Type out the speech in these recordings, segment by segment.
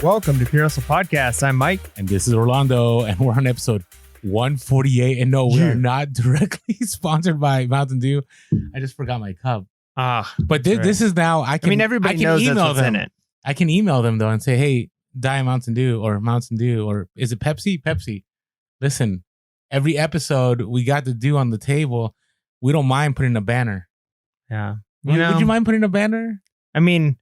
Welcome to Pure Hustle Podcast. I'm Mike. And this is Orlando, and we're on episode 148. And no, we are not directly sponsored by Mountain Dew. I just forgot my cup. But this is now, everybody knows that's what's in it. I can email them though and say, hey, Diet Mountain Dew, or is it Pepsi? Pepsi. Listen, every episode we got the Dew on the table. We don't mind putting a banner. Yeah. Would you mind putting a banner? I mean,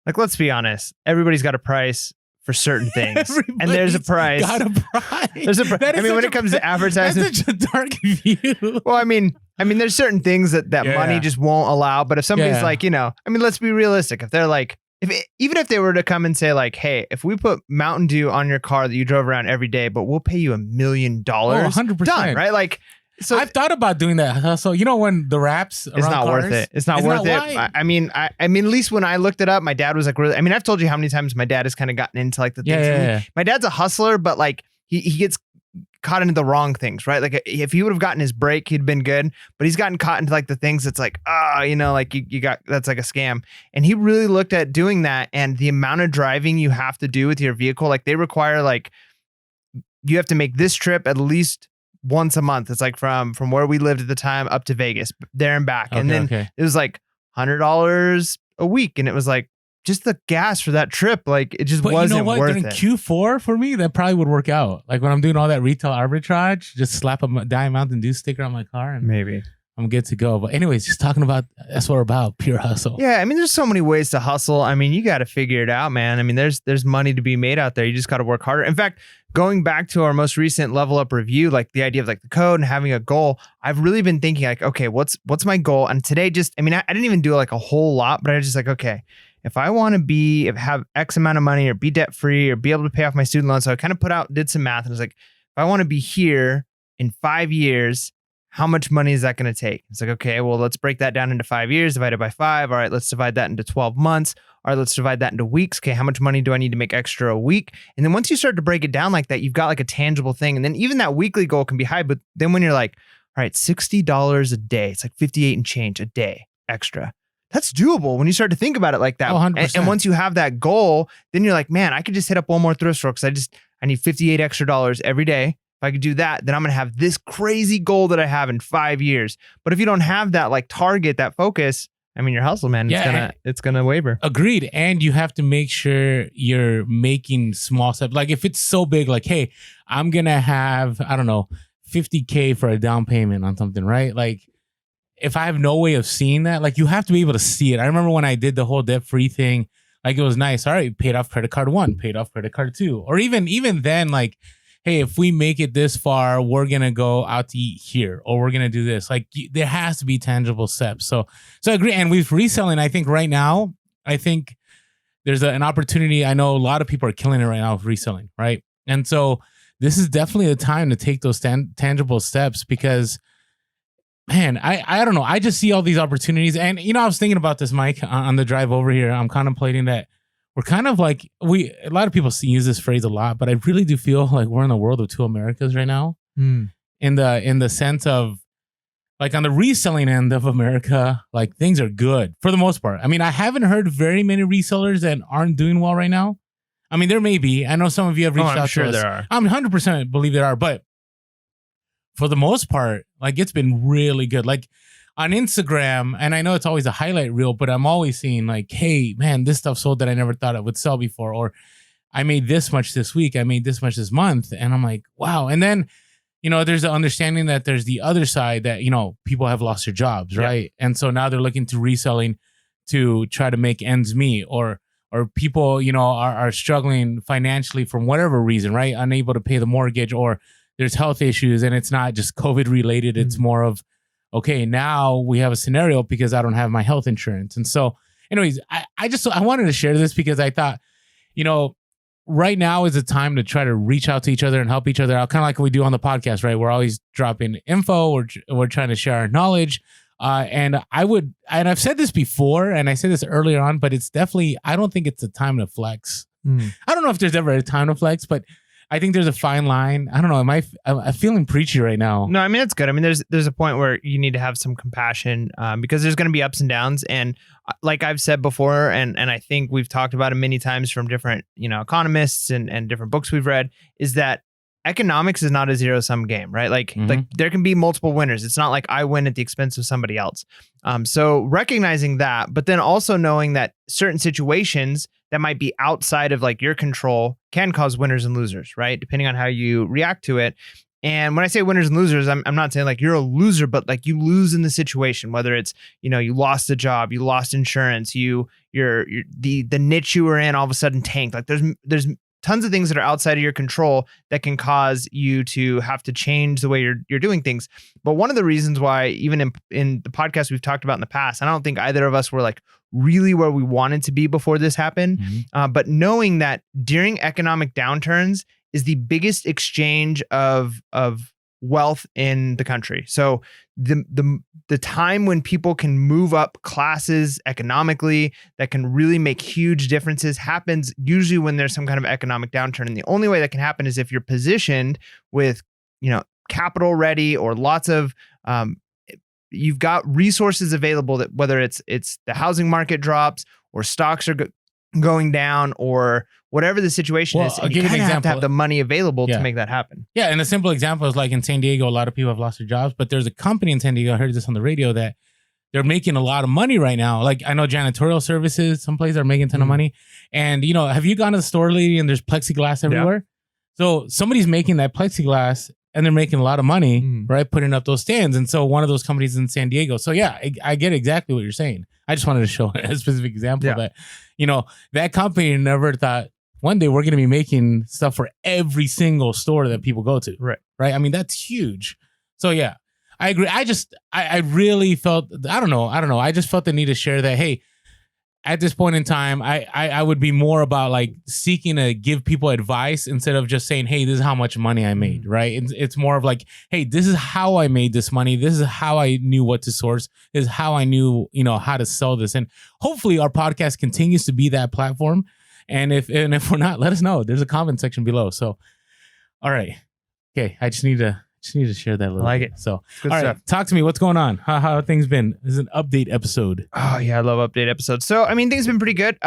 like, let's be honest. Everybody's got a price for certain things. And there's a price. Got a price. There's a price. I mean, when it comes to advertising. That's such a dark view. Well, I mean, there's certain things that money just won't allow. But if somebody's like, let's be realistic. If they're like, even if they were to come and say like, hey, if we put Mountain Dew on your car that you drove around every day, but we'll pay you $1 million. 100%. Done, right? Like, so I've thought about doing that hustle. You know, when the wraps it's not cars, worth it. It's not worth it. I mean, at least when I looked it up, my dad was like, really, I've told you how many times my dad has kind of gotten into like the things. Yeah. My dad's a hustler, but like he gets caught into the wrong things, right? Like if he would have gotten his break, he'd been good, but he's gotten caught into like the things that's like, like you got, that's like a scam. And he really looked at doing that, and the amount of driving you have to do with your vehicle, like they require like, you have to make this trip at least once a month. It's like from where we lived at the time up to Vegas, there and back. And then it was like $100 a week. And it was like just the gas for that trip. Like it just wasn't worth it. Q4 for me, that probably would work out. Like when I'm doing all that retail arbitrage, just slap a Diet Mountain Dew sticker on my car and maybe I'm good to go. But anyways, just talking about, that's what we're about, pure hustle. Yeah, I mean, there's so many ways to hustle. I mean, you got to figure it out, man. I mean, there's money to be made out there. You just got to work harder. In fact, going back to our most recent level up review, like the idea of like the code and having a goal, I've really been thinking like, okay, what's my goal? And today I didn't even do like a whole lot, but I was just like, okay, if I want to have X amount of money or be debt free or be able to pay off my student loan. So I kind of did some math and I was like, if I want to be here in 5 years, how much money is that going to take? It's like, okay, well, let's break that down into 5 years, divided by 5. All right, let's divide that into 12 months. All right, let's divide that into weeks. Okay, how much money do I need to make extra a week? And then once you start to break it down like that, you've got like a tangible thing. And then even that weekly goal can be high. But then when you're like, all right, $60 a day, it's like 58 and change a day extra. That's doable when you start to think about it like that. 100%. And once you have that goal, then you're like, man, I could just hit up one more thrift store because I need 58 extra dollars every day. If I could do that, then I'm going to have this crazy goal that I have in 5 years. But if you don't have that like target, that focus, I mean, your hustle, man, it's gonna waver. Agreed. And you have to make sure you're making small steps. Like if it's so big, like, hey, I'm going to have, I don't know, $50K for a down payment on something, right? Like if I have no way of seeing that, like you have to be able to see it. I remember when I did the whole debt-free thing, like it was nice. All right, paid off credit card 1, paid off credit card 2. Or even then, like, hey, if we make it this far, we're going to go out to eat here, or we're going to do this. Like there has to be tangible steps. So I agree. And with reselling, I think right now, there's an opportunity. I know a lot of people are killing it right now with reselling, right? And so this is definitely the time to take those tangible steps because, man, I don't know. I just see all these opportunities. And, I was thinking about this, Mike, on the drive over here. I'm contemplating that we're kind of like, a lot of people use this phrase a lot, but I really do feel like we're in a world of two Americas right now. In the sense of like on the reselling end of America, like things are good for the most part. I mean, I haven't heard very many resellers that aren't doing well right now. I mean, there may be. I know some of you have reached out to us. There are. I'm 100% believe there are, but for the most part, like it's been really good. Like on Instagram, and I know it's always a highlight reel, but I'm always seeing like, hey, man, this stuff sold that I never thought it would sell before. Or I made this much this week. I made this much this month. And I'm like, wow. And then, there's the understanding that there's the other side that, people have lost their jobs, right? And so now they're looking to reselling to try to make ends meet, or people, are struggling financially from whatever reason, right? Unable to pay the mortgage, or there's health issues and it's not just COVID related. It's more of, okay, now we have a scenario because I don't have my health insurance. And so anyways, I wanted to share this because I thought, right now is the time to try to reach out to each other and help each other out. Kind of like we do on the podcast, right? We're always dropping info. We're trying to share our knowledge. And I've said this before, and I said this earlier on, but it's definitely, I don't think it's a time to flex. I don't know if there's ever a time to flex, but I think there's a fine line. I don't know. I'm feeling preachy right now. No, I mean, it's good. I mean, there's a point where you need to have some compassion because there's going to be ups and downs. And like I've said before, and I think we've talked about it many times from different, economists and different books we've read, is that economics is not a zero-sum game, right? Like there can be multiple winners. It's not like I win at the expense of somebody else. So recognizing that, but then also knowing that certain situations that might be outside of like your control can cause winners and losers, right? Depending on how you react to it. And when I say winners and losers, I'm not saying like you're a loser, but like you lose in the situation, whether it's, you lost a job, you lost insurance, you're the niche you were in all of a sudden tanked. Like there's tons of things that are outside of your control that can cause you to have to change the way you're doing things. But one of the reasons why, even in the podcast we've talked about in the past, I don't think either of us were like really where we wanted to be before this happened. But knowing that during economic downturns is the biggest exchange of wealth in the country. So the time when people can move up classes economically that can really make huge differences happens usually when there's some kind of economic downturn. And the only way that can happen is if you're positioned with, capital ready or lots of, you've got resources available that whether it's the housing market drops or stocks are going down or whatever the situation is, and you kind of have to have the money available to make that happen. Yeah, and a simple example is like in San Diego, a lot of people have lost their jobs, but there's a company in San Diego, I heard this on the radio, that they're making a lot of money right now. Like I know janitorial services, some places are making a ton of money. And have you gone to the store lately and there's plexiglass everywhere? Yeah. So somebody's making that plexiglass and they're making a lot of money, right? Putting up those stands. And so one of those companies is in San Diego. So yeah, I get exactly what you're saying. I just wanted to show a specific example that, that company never thought one day we're going to be making stuff for every single store that people go to. Right. Right. I mean, that's huge. So yeah, I agree. I really felt, I don't know. I just felt the need to share that. Hey, at this point in time, I would be more about like seeking to give people advice instead of just saying, hey, this is how much money I made, right? It's more of like, hey, this is how I made this money. This is how I knew what to source. This is how I knew, how to sell this. And hopefully our podcast continues to be that platform. And if we're not, let us know. There's a comment section below. So, all right. Okay. I just need to share that a little bit. It. So, all right, talk to me. What's going on? How have things been? This is an update episode. Oh, yeah. I love update episodes. So, I mean, things have been pretty good.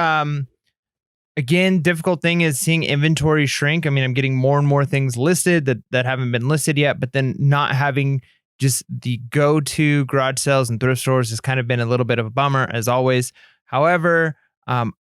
Again, difficult thing is seeing inventory shrink. I mean, I'm getting more and more things listed that haven't been listed yet, but then not having just the go-to garage sales and thrift stores has kind of been a little bit of a bummer, as always. However,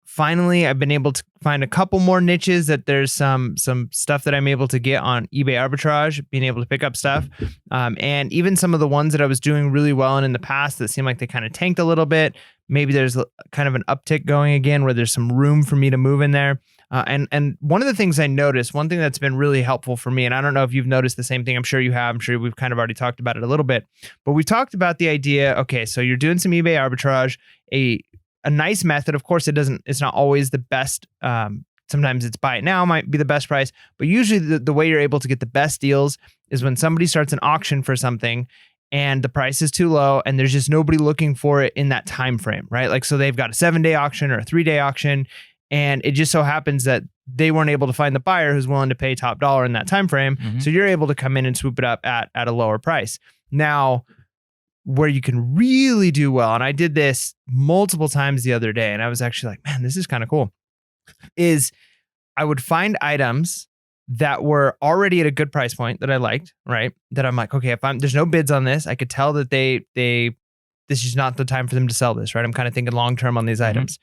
finally, I've been able to find a couple more niches that there's some stuff that I'm able to get on eBay arbitrage, being able to pick up stuff. And even some of the ones that I was doing really well in the past that seemed like they kind of tanked a little bit. Maybe there's kind of an uptick going again where there's some room for me to move in there. And one of the things I noticed, one thing that's been really helpful for me, and I don't know if you've noticed the same thing. I'm sure you have. I'm sure we've kind of already talked about it a little bit, but we've talked about the idea. Okay, so you're doing some eBay arbitrage, a nice method. Of course, it's not always the best. Sometimes it's buy it now might be the best price, but usually the way you're able to get the best deals is when somebody starts an auction for something and the price is too low and there's just nobody looking for it in that time frame, right? Like, so they've got a 7-day auction or a 3-day auction, and it just so happens that they weren't able to find the buyer who's willing to pay top dollar in that time frame. So you're able to come in and swoop it up at a lower price. Now, where you can really do well, and I did this multiple times the other day, and I was actually like, man, this is kind of cool, is I would find items that were already at a good price point that I liked, right? That I'm like, okay, there's no bids on this, I could tell that this is not the time for them to sell this, right? I'm kind of thinking long-term on these items,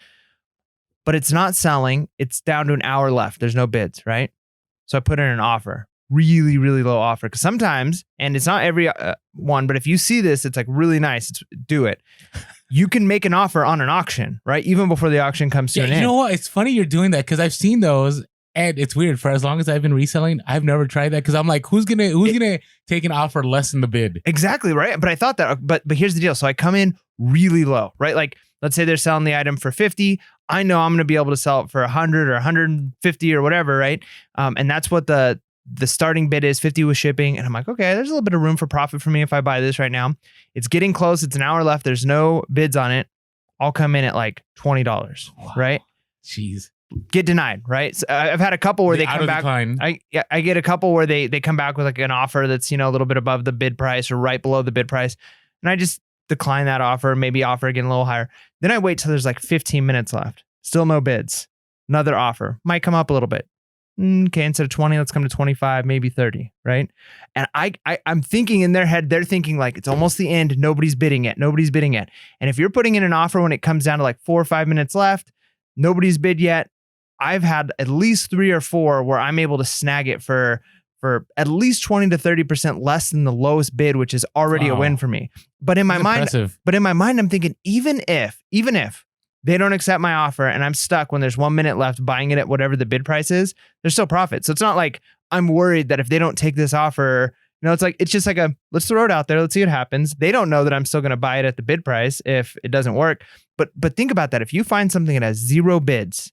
but it's not selling. It's down to an hour left. There's no bids, right? So I put in an offer. Really, really low offer. Because sometimes, and it's not every one, but if you see this, it's like really nice. Do it. You can make an offer on an auction, right? Even before the auction comes to an end. You know what? It's funny you're doing that because I've seen those, and it's weird. For as long as I've been reselling, I've never tried that because I'm like, who's gonna take an offer less than the bid? Exactly, right. But I thought that. But here's the deal. So I come in really low, right? Like, let's say they're selling the item for 50. I know I'm going to be able to sell it for 100 or 150 or whatever, right? And that's what the starting bid is, 50 with shipping. And I'm like, okay, there's a little bit of room for profit for me if I buy this right now. It's getting close. It's an hour left. There's no bids on it. I'll come in at like $20, right? Jeez. get denied, right? So I've had a couple where they come back. Decline. I get a couple where they come back with like an offer that's, a little bit above the bid price or right below the bid price. And I just decline that offer, maybe offer again a little higher. Then I wait till there's like 15 minutes left. Still no bids. Another offer might come up a little bit. Okay, instead of 20, let's come to 25, maybe 30, right? And I'm thinking in their head, they're thinking like, it's almost the end. Nobody's bidding yet. And if you're putting in an offer when it comes down to like 4 or 5 minutes left, nobody's bid yet. I've had at least 3 or 4 where I'm able to snag it for at least 20 to 30% less than the lowest bid, which is already a win for me. But in my mind, I'm thinking, even if they don't accept my offer and I'm stuck when there's 1 minute left buying it at whatever the bid price is, there's still profit. So it's not like I'm worried that if they don't take this offer, it's just like let's throw it out there. Let's see what happens. They don't know that I'm still going to buy it at the bid price if it doesn't work. But think about that. If you find something that has 0 bids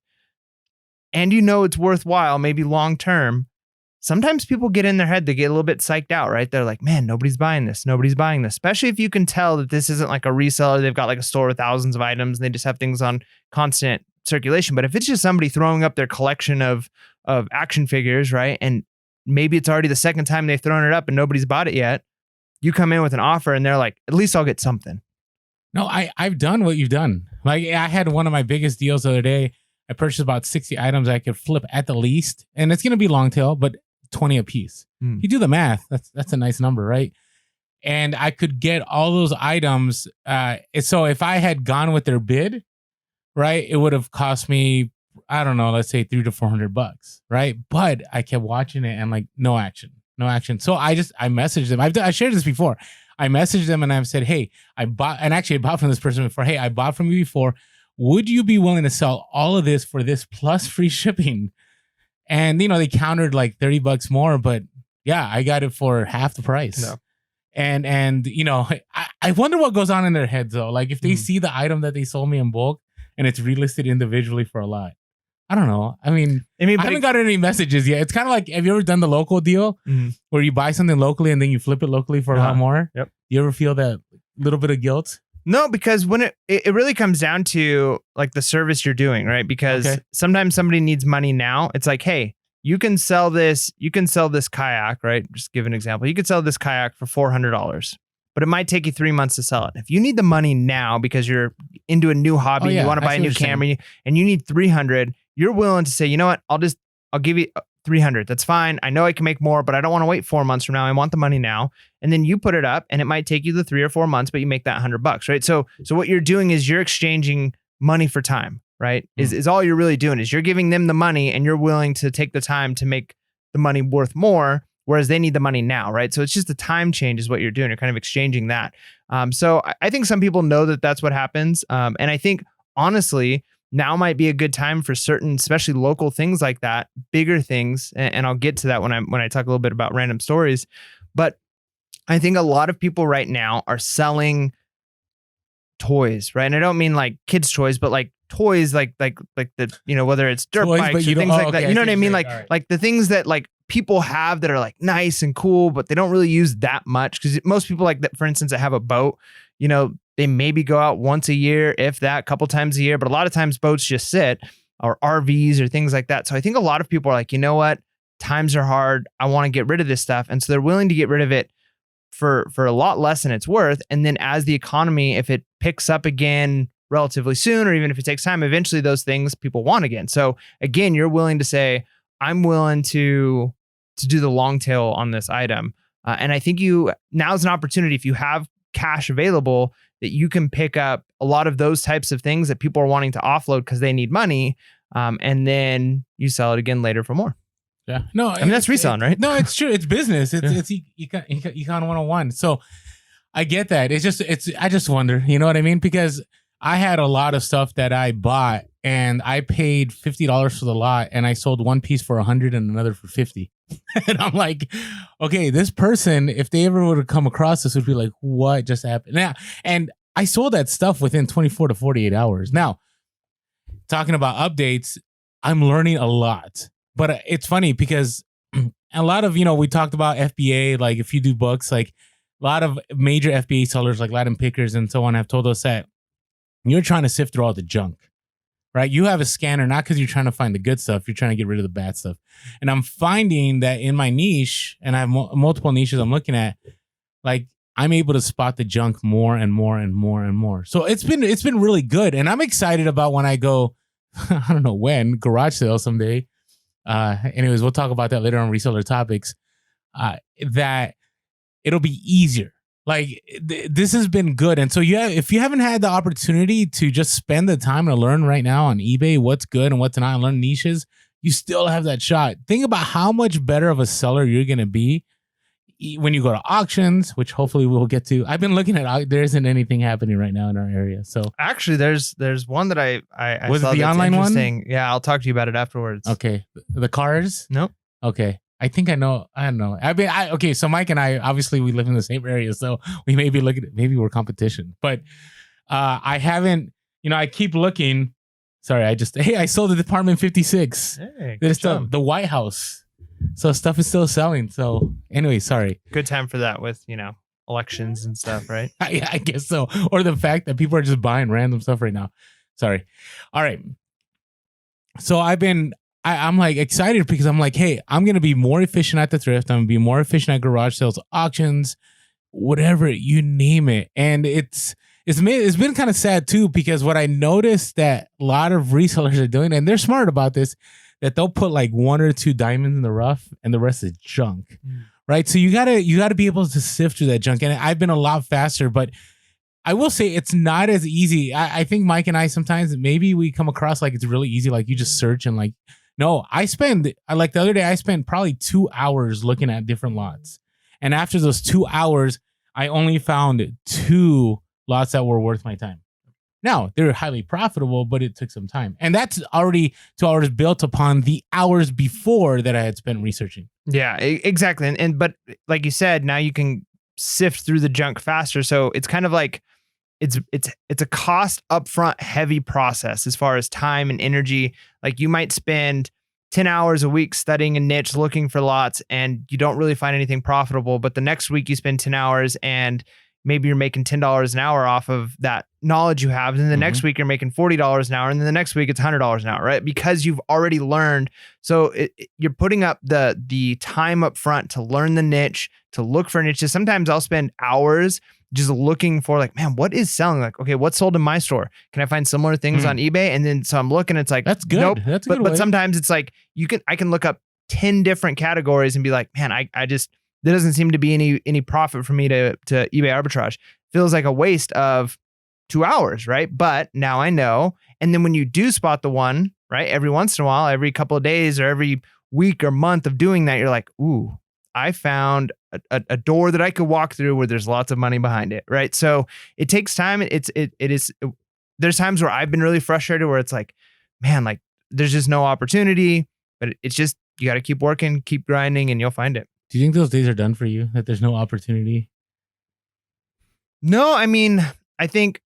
and it's worthwhile, maybe long term, sometimes people get in their head, they get a little bit psyched out, right? They're like, man, nobody's buying this, especially if you can tell that this isn't like a reseller. They've got like a store with thousands of items and they just have things on constant circulation. But if it's just somebody throwing up their collection of action figures, right? And maybe it's already the second time they've thrown it up and nobody's bought it yet. You come in with an offer and they're like, at least I'll get something. No, I've done what you've done. Like I had one of my biggest deals the other day. I purchased about 60 items I could flip at the least. And it's going to be long tail, but 20 a piece. You do the math. That's a nice number, right? And I could get all those items. So if I had gone with their bid, right, it would have cost me, I don't know, let's say $300 to $400, right? But I kept watching it and like no action. So I messaged them. I shared this before. I messaged them and I've said, hey, I bought from this person before. Hey, I bought from you before. Would you be willing to sell all of this for this plus free shipping? And, they countered like $30 more, but yeah, I got it for half the price. No. And I wonder what goes on in their heads though. Like if they see the item that they sold me in bulk and it's relisted individually for a lot. I don't know. I mean, I haven't gotten any messages yet. It's kind of like, have you ever done the local deal where you buy something locally and then you flip it locally for a lot more? Yep. You ever feel that little bit of guilt? No, because when it really comes down to like the service you're doing, right? Because sometimes somebody needs money now. It's like, hey, you can sell this kayak, right? Just give an example. You could sell this kayak for $400, but it might take you 3 months to sell it. If you need the money now because you're into a new hobby, you want to buy a new camera, and you need $300, you're willing to say, you know what? I'll give you $300. That's fine. I know I can make more, but I don't want to wait 4 months from now. I want the money now. And then you put it up and it might take you the 3 or 4 months, but you make that $100, right? So what you're doing is you're exchanging money for time, right? Is all you're really doing is you're giving them the money and you're willing to take the time to make the money worth more, whereas they need the money now, right? So it's just the time change is what you're doing. You're kind of exchanging that. So I think some people know that that's what happens. And I think honestly, now might be a good time for certain, especially local things like that, bigger things. And I'll get to that when I talk a little bit about random stories. But I think a lot of people right now are selling toys, right? And I don't mean like kids' toys, but like toys, like the, whether it's dirt toys, bikes or things like that. You know what I mean? Like the things that like people have that are like nice and cool, but they don't really use that much. Because most people like that, for instance, that have a boat, they maybe go out once a year, if that, a couple times a year. But a lot of times boats just sit, or RVs or things like that. So I think a lot of people are like, you know what? Times are hard. I want to get rid of this stuff. And so they're willing to get rid of it for a lot less than it's worth. And then as the economy, if it picks up again relatively soon, or even if it takes time, eventually those things people want again. So again, you're willing to say, I'm willing to do the long tail on this item. And I think now's an opportunity, if you have cash available, that you can pick up a lot of those types of things that people are wanting to offload because they need money. And then you sell it again later for more. Yeah. No, I mean, that's reselling, right? No, it's true. It's business. It's Econ 101. So I get that. I just wonder, you know what I mean? Because I had a lot of stuff that I bought and I paid $50 for the lot and I sold one piece for $100 and another for $50. And I'm like, okay, this person, if they ever would have come across this, would be like, what just happened? Now, and I sold that stuff within 24 to 48 hours. Now, talking about updates, I'm learning a lot. But it's funny because a lot of, we talked about FBA, like if you do books, like a lot of major FBA sellers like Latin Pickers and so on have told us that you're trying to sift through all the junk. right? You have a scanner, not because you're trying to find the good stuff. You're trying to get rid of the bad stuff. And I'm finding that in my niche, and I have multiple niches I'm looking at, like I'm able to spot the junk more and more and more and more. So it's been really good. And I'm excited about when I go, I don't know when, garage sale someday. Anyways, we'll talk about that later on Reseller Topics. That it'll be easier. Like this has been good. And so if you haven't had the opportunity to just spend the time to learn right now on eBay what's good and what's not, and learn niches, you still have that shot. Think about how much better of a seller you're going to be when you go to auctions, which hopefully we'll get to. I've been looking at, there isn't anything happening right now in our area. So actually there's one that I was saw it the that's online interesting. one? Yeah, I'll talk to you about it afterwards. Okay. The cars? Nope. Okay. I think I know. I don't know. I mean, okay. So Mike and I, obviously we live in the same area, so we may be looking at, maybe we're competition, but I haven't, I keep looking. Sorry. I sold the Department 56. Hey, There's still the White House. So stuff is still selling. So anyway, sorry. Good time for that with, elections and stuff, right? I guess so. Or the fact that people are just buying random stuff right now. Sorry. All right. So I'm like excited because I'm like, hey, I'm going to be more efficient at the thrift. I'm going to be more efficient at garage sales, auctions, whatever, you name it. And it's been kind of sad too, because what I noticed that a lot of resellers are doing, and they're smart about this, that they'll put like 1 or 2 diamonds in the rough and the rest is junk. Right. So you gotta be able to sift through that junk. And I've been a lot faster, but I will say it's not as easy. I think Mike and I sometimes, maybe we come across like it's really easy. Like you just search and like, no, like the other day, I spent probably 2 hours looking at different lots. And after those 2 hours, I only found 2 lots that were worth my time. Now, they're highly profitable, but it took some time. And that's already 2 hours built upon the hours before that I had spent researching. Yeah, exactly. But like you said, now you can sift through the junk faster. So it's kind of like it's a cost upfront heavy process as far as time and energy. Like you might spend 10 hours a week studying a niche, looking for lots, and you don't really find anything profitable. But the next week you spend 10 hours and maybe you're making $10 an hour off of that knowledge you have. And then the next week you're making $40 an hour. And then the next week it's $100 an hour, right? Because you've already learned. So you're putting up the time up front to learn the niche, to look for niches. Sometimes I'll spend hours just looking for like, man, what is selling? Like, okay, what's sold in my store? Can I find similar things on eBay? And then so I'm looking, it's like, that's good. Nope. That's a good way. But sometimes it's like I can look up 10 different categories and be like, man, there doesn't seem to be any profit for me to eBay arbitrage. Feels like a waste of 2 hours, right? But now I know. And then when you do spot the one, right, every once in a while, every couple of days or every week or month of doing that, you're like, ooh, I found a door that I could walk through where there's lots of money behind it, right? So it takes time. There's times where I've been really frustrated where it's like, man, like there's just no opportunity, but it's just, you got to keep working, keep grinding, and you'll find it. Do you think those days are done for you? That there's no opportunity? No, I mean, I think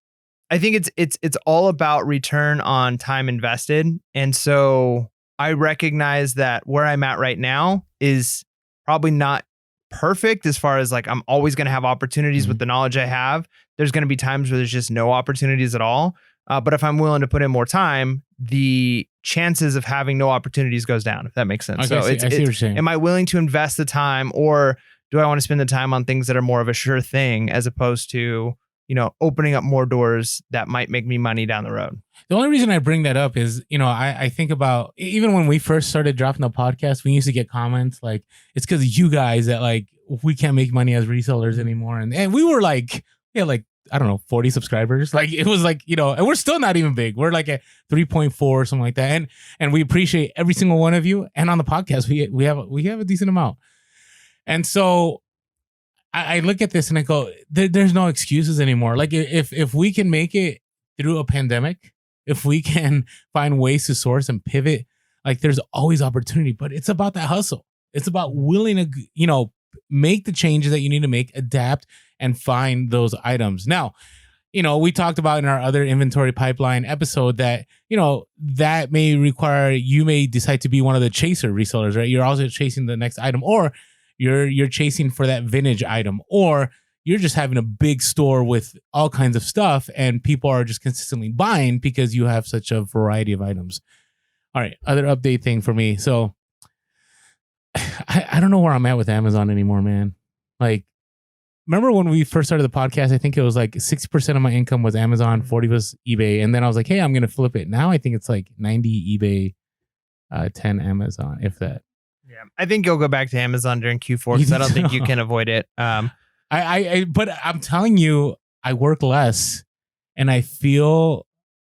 it's all about return on time invested. And so I recognize that where I'm at right now is probably not perfect as far as like, I'm always going to have opportunities with the knowledge I have. There's going to be times where there's just no opportunities at all. But if I'm willing to put in more time, the chances of having no opportunities goes down, if that makes sense. Okay, I see what you're saying. Am I willing to invest the time, or do I want to spend the time on things that are more of a sure thing as opposed to, opening up more doors that might make me money down the road? The only reason I bring that up is, I think about, even when we first started dropping the podcast, we used to get comments like, it's because of you guys that like, we can't make money as resellers anymore. And we were like, I don't know, 40 subscribers. Like it was like, and we're still not even big. We're like at 3.4 or something like that. And we appreciate every single one of you. And on the podcast, we have a decent amount. And so I look at this and I go, there's no excuses anymore. Like if we can make it through a pandemic, if we can find ways to source and pivot, like there's always opportunity, but it's about that hustle. It's about willing to, make the changes that you need to make, adapt, and find those items. Now, we talked about in our other inventory pipeline episode that, that may require, you may decide to be one of the chaser resellers, right? You're also chasing the next item, or you're chasing for that vintage item, or You're just having a big store with all kinds of stuff, and people are just consistently buying because you have such a variety of items. All right, other update thing for me. So I don't know where I'm at with Amazon anymore, man. Like, remember when we first started the podcast, I think it was like 60% of my income was Amazon, 40 was eBay. And then I was like, hey, I'm going to flip it. Now I think it's like 90 eBay, 10 Amazon, if that. Yeah, I think you'll go back to Amazon during Q4 because I don't think you can avoid it. But I'm telling you, I work less and I feel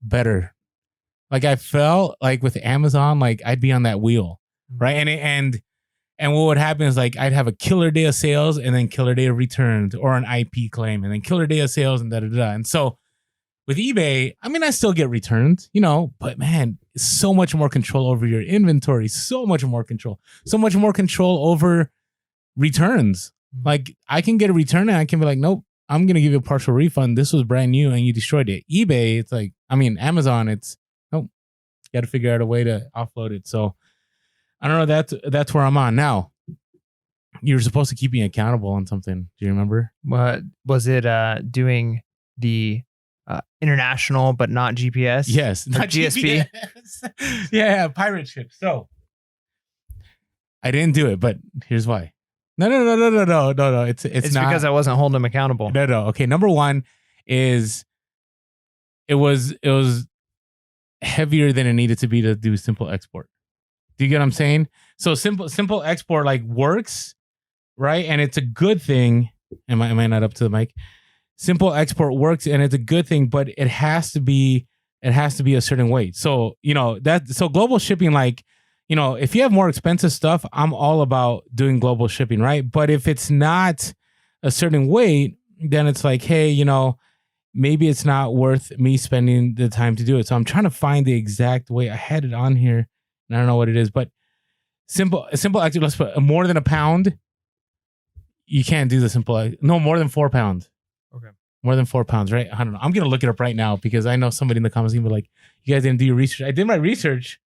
better. Like I felt like with Amazon, like I'd be on that wheel, right? And what would happen is like I'd have a killer day of sales and then killer day of returns or an IP claim and then killer day of sales and da-da-da. And so with eBay, I mean, I still get returns, you know, but man, so much more control over your inventory, so much more control over returns. Like I can get a return and I can be like, nope, I'm going to give you a partial refund. This was brand new and you destroyed it. eBay, it's like, I mean, Amazon, it's, nope, got to figure out a way to offload it. So I don't know. That's where I'm on now. You're supposed to keep me accountable on something. Do you remember? What was it? Doing the international, but not GPS. Yes, not GSP. yeah, pirate ship. So I didn't do it, but here's why. No. It's not because I wasn't holding him accountable. No. Okay, number one is it was heavier than it needed to be to do simple export. Do you get what I'm saying? So simple export like works, right? And it's a good thing. Am I not up to the mic? Simple export works and it's a good thing, but it has to be a certain weight. So, you know, so global shipping, like, you know, if you have more expensive stuff, I'm all about doing global shipping, right? But if it's not a certain weight, then it's like, hey, you know, maybe it's not worth me spending the time to do it. So I'm trying to find the exact weight. I had it on here. I don't know what it is, but simple export. Let's put more than a pound. You can't do the simple. No, more than 4 pounds. Okay. More than 4 pounds, right? I don't know. I'm going to look it up right now because I know somebody in the comments is going to be like, you guys didn't do your research. I did my research.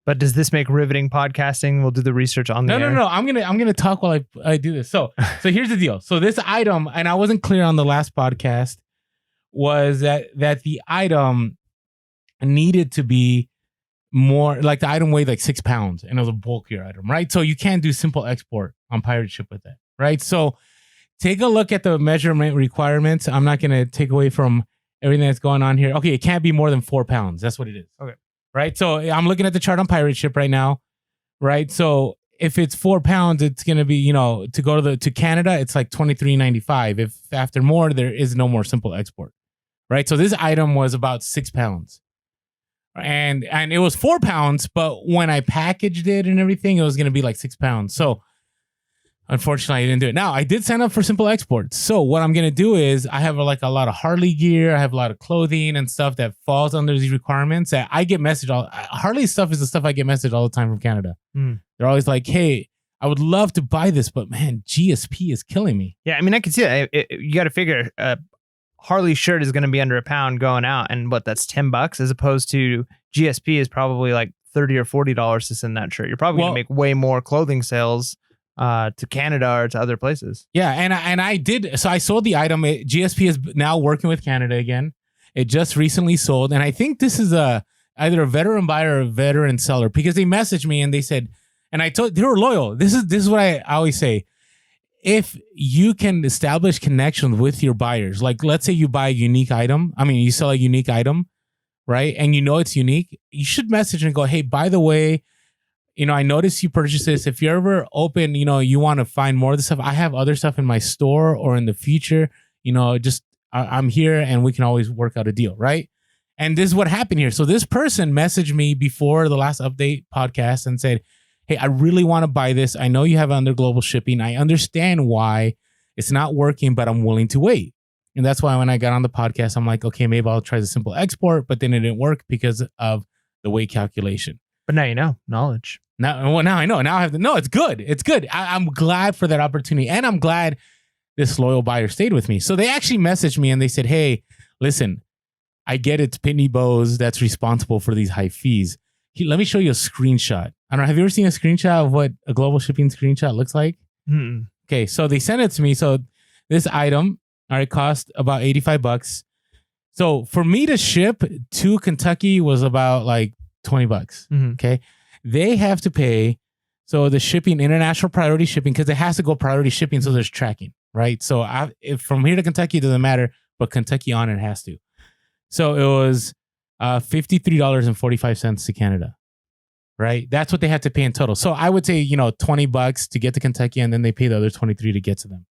But does this make riveting podcasting? We'll do the research on the air. No. I'm gonna talk while I do this. So here's the deal. So this item, and I wasn't clear on the last podcast, was that the item needed to be more like the item weighed like 6 pounds and it was a bulkier item, right? So you can't do simple export on pirate ship with that, right? So take a look at the measurement requirements. I'm not gonna take away from everything that's going on here. Okay, it can't be more than 4 pounds. That's what it is. Okay. Right. So I'm looking at the chart on pirate ship right now. Right. So if it's 4 pounds, it's going to be, you know, to go to Canada, it's like $23.95. If after more, there is no more simple export. Right. So this item was about 6 pounds and it was 4 pounds. But when I packaged it and everything, it was going to be like 6 pounds. So unfortunately, I didn't do it. Now, I did sign up for simple exports. So what I'm going to do is I have like a lot of Harley gear. I have a lot of clothing and stuff that falls under these requirements that I get messaged all. Harley stuff is the stuff I get messaged all the time from Canada. They're always like, hey, I would love to buy this, but man, GSP is killing me. Yeah, I mean, I can see that. You got to figure Harley shirt is going to be under a pound going out. And that's $10 as opposed to GSP is probably like $30 or $40 to send that shirt. You're probably going to make way more clothing sales to Canada or to other places. Yeah, and I did. So I sold the item. GSP is now working with Canada again. It just recently sold, and I think this is either a veteran buyer or a veteran seller because they messaged me and they said, and I told they were loyal. This is what I always say. If you can establish connections with your buyers, like let's say you buy a unique item. I mean, you sell a unique item, right? And you know it's unique. You should message and go, hey, by the way, you know, I noticed you purchased this. If you're ever open, you know, you want to find more of the stuff. I have other stuff in my store or in the future, you know, just I'm here and we can always work out a deal. Right. And this is what happened here. So this person messaged me before the last update podcast and said, hey, I really want to buy this. I know you have it under global shipping. I understand why it's not working, but I'm willing to wait. And that's why when I got on the podcast, I'm like, okay, maybe I'll try the simple export, but then it didn't work because of the weight calculation. But now you know, knowledge. Now I know. Now I have to know. It's good. It's good. I'm glad for that opportunity. And I'm glad this loyal buyer stayed with me. So they actually messaged me and they said, hey, listen, I get it's Pitney Bowes that's responsible for these high fees. Let me show you a screenshot. I don't know. Have you ever seen a screenshot of what a global shipping screenshot looks like? Mm-mm. Okay. So they sent it to me. So this item, all right, cost about $85. So for me to ship to Kentucky was about like $20. Mhm. Okay. They have to pay. So the shipping, international priority shipping, because it has to go priority shipping. So there's tracking, right? So if from here to Kentucky, it doesn't matter, but Kentucky on it has to. So it was $53.45 to Canada, right? That's what they had to pay in total. So I would say, $20 to get to Kentucky, and then they pay the other $23 to get to them.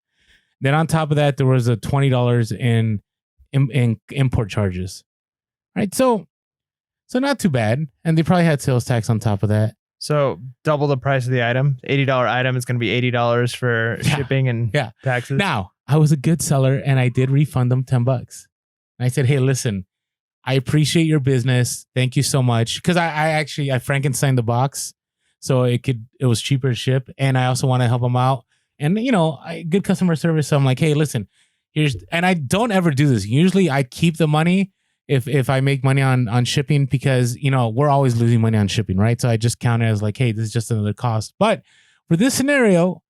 Then on top of that, there was a $20 in import charges, right? So not too bad. And they probably had sales tax on top of that. So double the price of the item. $80 item is going to be $80 for shipping and taxes. Now, I was a good seller and I did refund them $10. And I said, hey, listen, I appreciate your business. Thank you so much. Because I Frankensteined the box so it was cheaper to ship. And I also want to help them out. And, good customer service. So I'm like, hey, listen, and I don't ever do this. Usually I keep the money if I make money on shipping, because, we're always losing money on shipping, right? So I just count it as like, hey, this is just another cost. But for this scenario,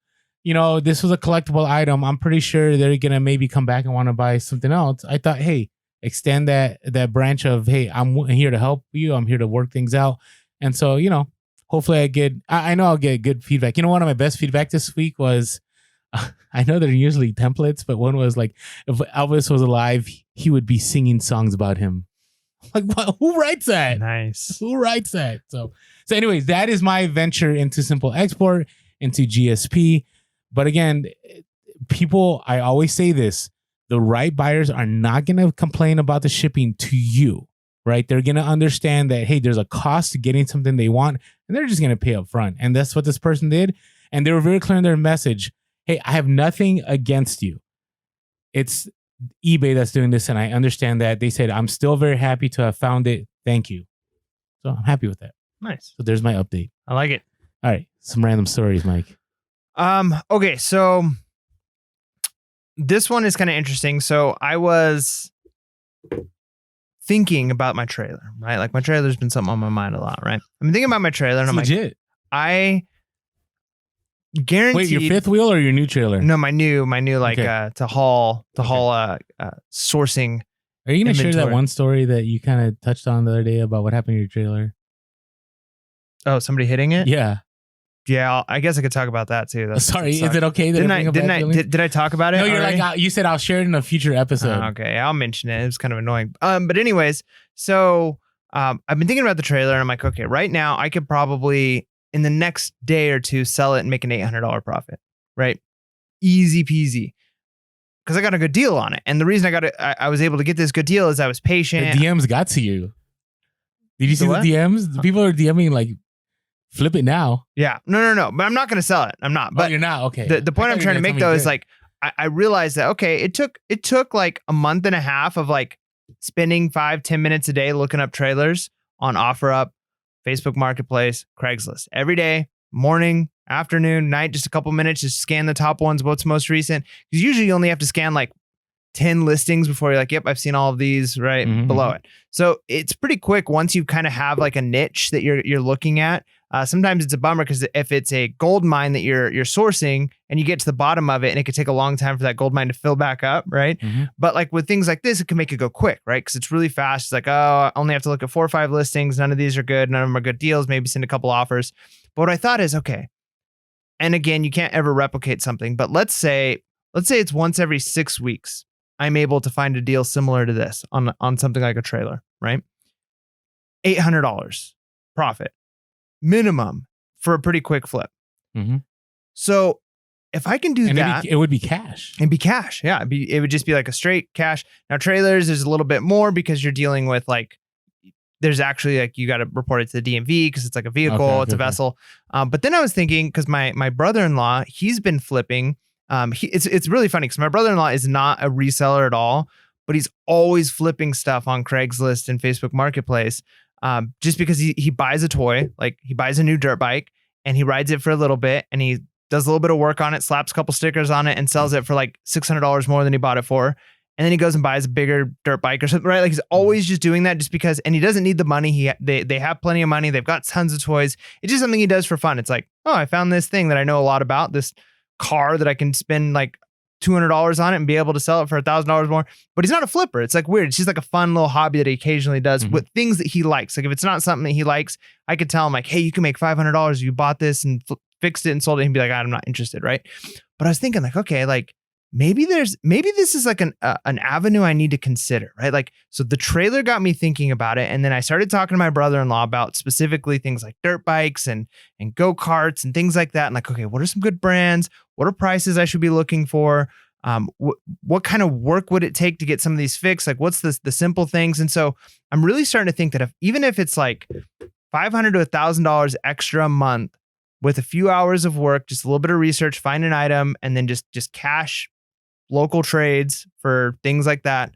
this was a collectible item. I'm pretty sure they're going to maybe come back and want to buy something else. I thought, hey, extend that branch of, hey, I'm here to help you. I'm here to work things out. And so, hopefully I know I'll get good feedback. One of my best feedback this week was, I know they're usually templates, but one was like, if Elvis was alive, he would be singing songs about him. Like, what? Who writes that? Nice. Who writes that? So anyways, that is my venture into simple export, into GSP. But again, people, I always say this, the right buyers are not going to complain about the shipping to you, right? They're going to understand that, hey, there's a cost to getting something they want, and they're just going to pay up front. And that's what this person did. And they were very clear in their message. Hey, I have nothing against you. It's eBay that's doing this, and I understand that. They said, I'm still very happy to have found it. Thank you. So I'm happy with that. Nice. So there's my update. I like it. All right. Some random stories, Mike. Okay, so this one is kind of interesting. So I was thinking about my trailer, right? Like my trailer's been something on my mind a lot, right? I'm thinking about my trailer, and I'm legit. Like, I guaranteed. Wait, your fifth wheel or your new trailer? No, my new like Okay. to haul sourcing. Are you gonna share that inventory. one story that you kind of touched on the other day about what happened to your trailer? Oh, somebody hitting it? Yeah. Yeah, I guess I could talk about that too. Sorry, is it okay that Did I talk about it? No, you're already? like you said I'll share it in a future episode. Okay, I'll mention it. It was kind of annoying. But anyways, so I've been thinking about the trailer, and I'm like, okay, right now I could probably in the next day or two sell it and make an $800 profit, right? Easy peasy. Because I got a good deal on it, and the reason I was able to get this good deal is I was patient. The DMs got to you. Did you see the DMs? The people are DMing like, flip it now. Yeah, no. But I'm not going to sell it. I'm not. But you're not. Okay. The point I'm trying to make though is like I realized that okay, it took like a month and a half of like spending 5-10 minutes a day looking up trailers on OfferUp, Facebook Marketplace, Craigslist every day, morning, afternoon, night, just a couple minutes, just scan the top ones, what's most recent. Because usually you only have to scan like 10 listings before you're like, yep, I've seen all of these right below it. So it's pretty quick once you kind of have like a niche that you're looking at. Sometimes it's a bummer because if it's a gold mine that you're sourcing and you get to the bottom of it and it could take a long time for that gold mine to fill back up, right? But like with things like this, it can make it go quick, right? Because it's really fast. It's like, oh, I only have to look at 4 or 5 listings. None of these are good. None of them are good deals. Maybe send a couple offers. But what I thought is, okay, and again, you can't ever replicate something, but let's say it's once every 6 weeks, I'm able to find a deal similar to this on something like a trailer, right? $800 profit minimum for a pretty quick flip. So if I can do that, it would be cash. It'd be cash. Yeah. It would just be like a straight cash. Now trailers is a little bit more because you're dealing with like, there's actually like, you got to report it to the DMV because it's like a vehicle, it's a vessel. But then I was thinking, because my brother-in-law, he's been flipping. It's really funny because my brother-in-law is not a reseller at all, but he's always flipping stuff on Craigslist and Facebook Marketplace. Just because he buys a toy, like he buys a new dirt bike and he rides it for a little bit and he does a little bit of work on it, slaps a couple stickers on it and sells it for like $600 more than he bought it for. And then he goes and buys a bigger dirt bike or something, right? Like he's always just doing that just because, and he doesn't need the money. They have plenty of money. They've got tons of toys. It's just something he does for fun. It's like, oh, I found this thing that I know a lot about, this car that I can spend like $200 on it and be able to sell it for $1,000 more. But he's not a flipper. It's like weird. It's just like a fun little hobby that he occasionally does with things that he likes. Like if it's not something that he likes, I could tell him like, hey, you can make $500 if you bought this and fixed it and sold it. And be like, I'm not interested, right? But I was thinking like, okay, like maybe this is like an avenue I need to consider, right? Like, so the trailer got me thinking about it. And then I started talking to my brother-in-law about specifically things like dirt bikes and go-karts and things like that. And like, okay, what are some good brands? What are prices I should be looking for? What kind of work would it take to get some of these fixed? Like, what's the simple things? And so I'm really starting to think that even if it's like $500 to $1,000 extra a month with a few hours of work, just a little bit of research, find an item, and then just cash local trades for things like that.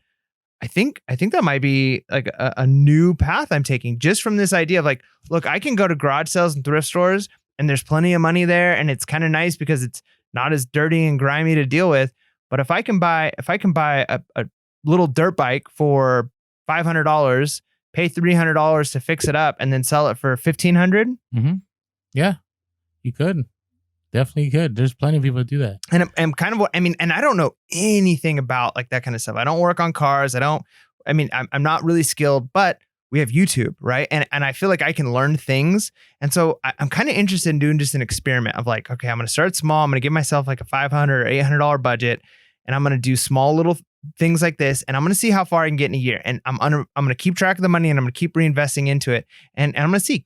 I think that might be like a new path I'm taking just from this idea of like, look, I can go to garage sales and thrift stores and there's plenty of money there. And it's kind of nice because it's not as dirty and grimy to deal with. But if I can buy a little dirt bike for $500, pay $300 to fix it up and then sell it for $1,500. Yeah, you could. Definitely could. There's plenty of people that do that. And I'm kind of what I mean, and I don't know anything about like that kind of stuff. I don't work on cars. I'm not really skilled, but we have YouTube, right? And I feel like I can learn things. And so I'm kind of interested in doing just an experiment of like, okay, I'm going to start small. I'm going to give myself like a $500 or $800 budget, and I'm going to do small little things like this, and I'm going to see how far I can get in a year. And I'm going to keep track of the money, and I'm going to keep reinvesting into it. And I'm going to see,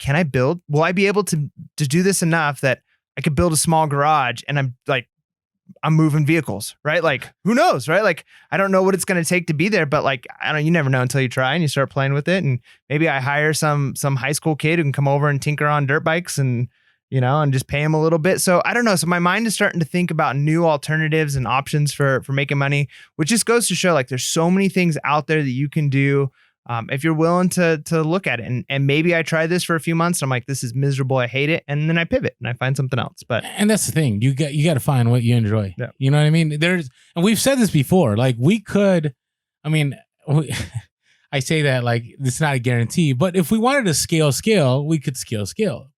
will I be able to do this enough that I could build a small garage and I'm moving vehicles, right? Like, who knows, right? Like, I don't know what it's going to take to be there, but like, you never know until you try and you start playing with it. And maybe I hire some high school kid who can come over and tinker on dirt bikes and just pay him a little bit. So I don't know. So my mind is starting to think about new alternatives and options for making money, which just goes to show like there's so many things out there that you can do. If you're willing to look at it, and maybe I try this for a few months, I'm like, this is miserable, I hate it, and then I pivot and I find something else. And that's the thing, you got to find what you enjoy. Yeah. You know what I mean? And we've said this before, like we could, I say that like it's not a guarantee, but if we wanted to scale, we could scale.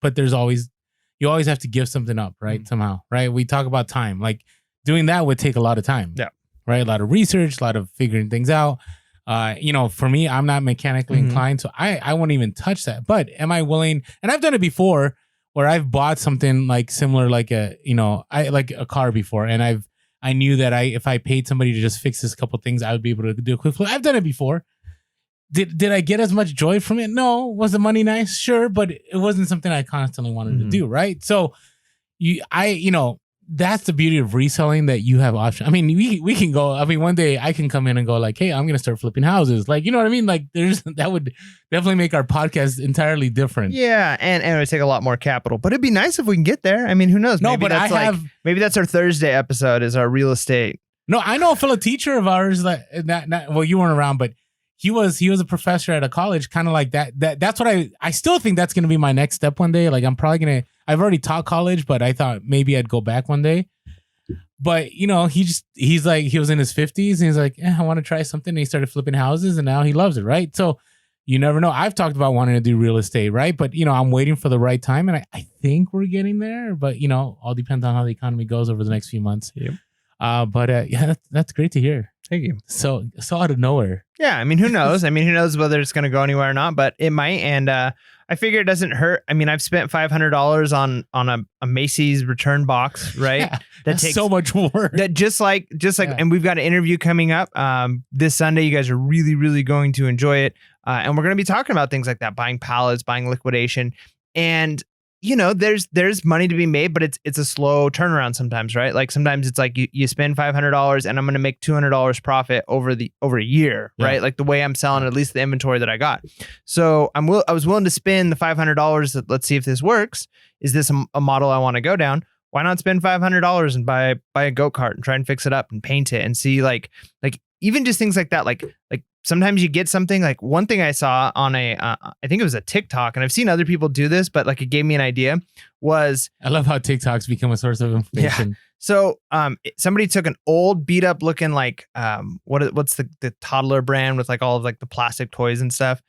But you always have to give something up, right? Somehow, right? We talk about time, like doing that would take a lot of time. Yeah. Right. A lot of research, a lot of figuring things out. For me, I'm not mechanically inclined, so I won't even touch that. But am I willing? And I've done it before, where I've bought something like similar, like like a car before, and I knew that if I paid somebody to just fix this couple things, I would be able to do a quick flip. I've done it before. Did I get as much joy from it? No. Was the money nice? Sure, but it wasn't something I constantly wanted to do. Right. So that's the beauty of reselling, that you have options. I mean, we can go. I mean, one day I can come in and go like, hey, I'm going to start flipping houses. Like, you know what I mean? Like, that would definitely make our podcast entirely different. Yeah, and it would take a lot more capital, but it'd be nice if we can get there. I mean, who knows? No, maybe but maybe that's our Thursday episode, is our real estate. No, I know a fellow teacher of ours well, you weren't around, but he was a professor at a college, kind of like that. That's what I still think that's going to be my next step one day. Like, I'm probably going to. I've already taught college, but I thought maybe I'd go back one day. But he's like, he was in his 50s and he's like, I want to try something. And he started flipping houses and now he loves it, right? So you never know. I've talked about wanting to do real estate, right? But I'm waiting for the right time, and I think we're getting there. But all depends on how the economy goes over the next few months. Yep. Yeah, that's great to hear. Thank you. So out of nowhere. Yeah, I mean, who knows? Who knows whether it's going to go anywhere or not? But it might. And I figure it doesn't hurt. I mean, I've spent $500 on a Macy's return box, right? Yeah, that takes so much work. That just like, and we've got an interview coming up this Sunday. You guys are really, really going to enjoy it. And we're going to be talking about things like that, buying pallets, buying liquidation. And there's money to be made, but it's a slow turnaround sometimes, right? Like sometimes it's like you spend $500 and I'm going to make $200 profit over a year, right? Yeah. Like the way I'm selling at least the inventory that I got. So I was willing to spend the $500. Let's see if this works. Is this a model I want to go down? Why not spend $500 and buy a go-kart and try and fix it up and paint it and see like even just things like that, like sometimes you get something. Like one thing I saw on I think it was a TikTok, and I've seen other people do this, but like it gave me an idea, was I love how TikToks become a source of information. Yeah. So somebody took an old beat up looking like what's the toddler brand with like all of like the plastic toys and stuff.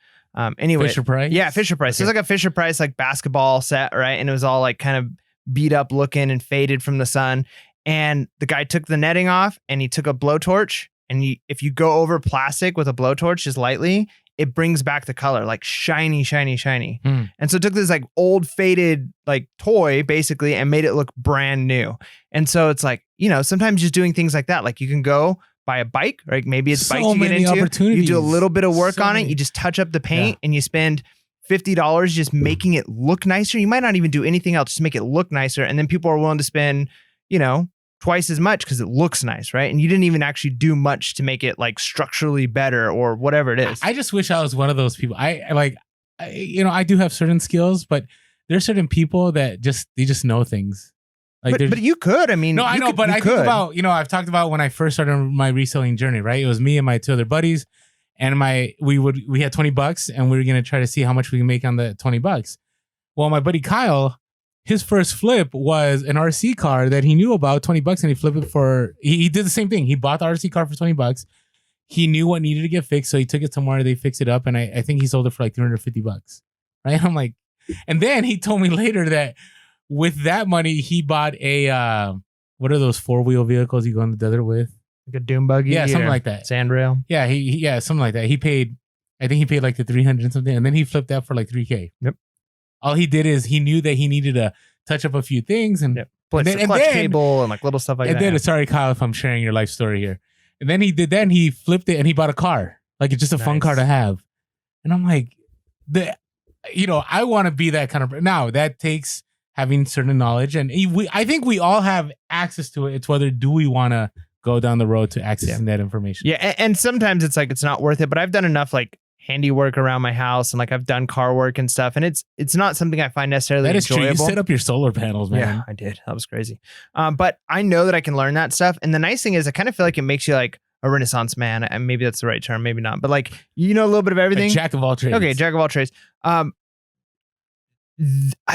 Anyway, Fisher Price. Yeah, Fisher Price. Okay. So it's like a Fisher Price like basketball set, right? And it was all like kind of beat up looking and faded from the sun. And the guy took the netting off and he took a blowtorch. And if you go over plastic with a blowtorch just lightly, it brings back the color, like shiny, shiny, shiny. And so it took this like old faded like toy basically and made it look brand new. And so it's like, sometimes just doing things like that, like you can go buy a bike, right? Maybe it's bikes you get into. You do a little bit of work on it. You just touch up the paint and you spend $50 just making it look nicer. You might not even do anything else, just make it look nicer. And then people are willing to spend, twice as much because it looks nice, right? And you didn't even actually do much to make it like structurally better or whatever it is. I just wish I was one of those people. I do have certain skills, but there's certain people that they just know things. Like, but you could. I mean, no, I know, but I think about, I've talked about when I first started my reselling journey, right? It was me and my 2 other buddies, and we had $20, and we were gonna try to see how much we can make on the $20. Well, my buddy Kyle, his first flip was an RC car that he knew about, $20, and he flipped it he did the same thing. He bought the RC car for $20. He knew what needed to get fixed, so he took it somewhere, they fixed it up, and I think he sold it for like $350. Right? I'm like, and then he told me later that with that money, he bought a what are those 4-wheel vehicles you go in the desert with? Like a doom buggy? Yeah, something like that. Sandrail? Yeah, something like that. I think he paid like the 300 and something, and then he flipped that for like $3K. Yep. All he did is he knew that he needed to touch up a few things and clutch cable and like little stuff like that. And then, sorry, Kyle, if I'm sharing your life story here. And then he did that and he flipped it and he bought a car. Like it's just a fun car to have. And I'm like, I want to be that kind of. Now that takes having certain knowledge, and I think we all have access to it. It's whether do we want to go down the road to accessing that information. Yeah, and sometimes it's like it's not worth it. But I've done enough like handiwork around my house, and like I've done car work and stuff, and it's not something I find necessarily enjoyable. True. You set up your solar panels, man. Yeah, I did. That was crazy. But I know that I can learn that stuff, and the nice thing is I kind of feel like it makes you like a Renaissance man, and maybe that's the right term, maybe not, but like a little bit of everything. A jack of all trades. Okay, jack of all trades. I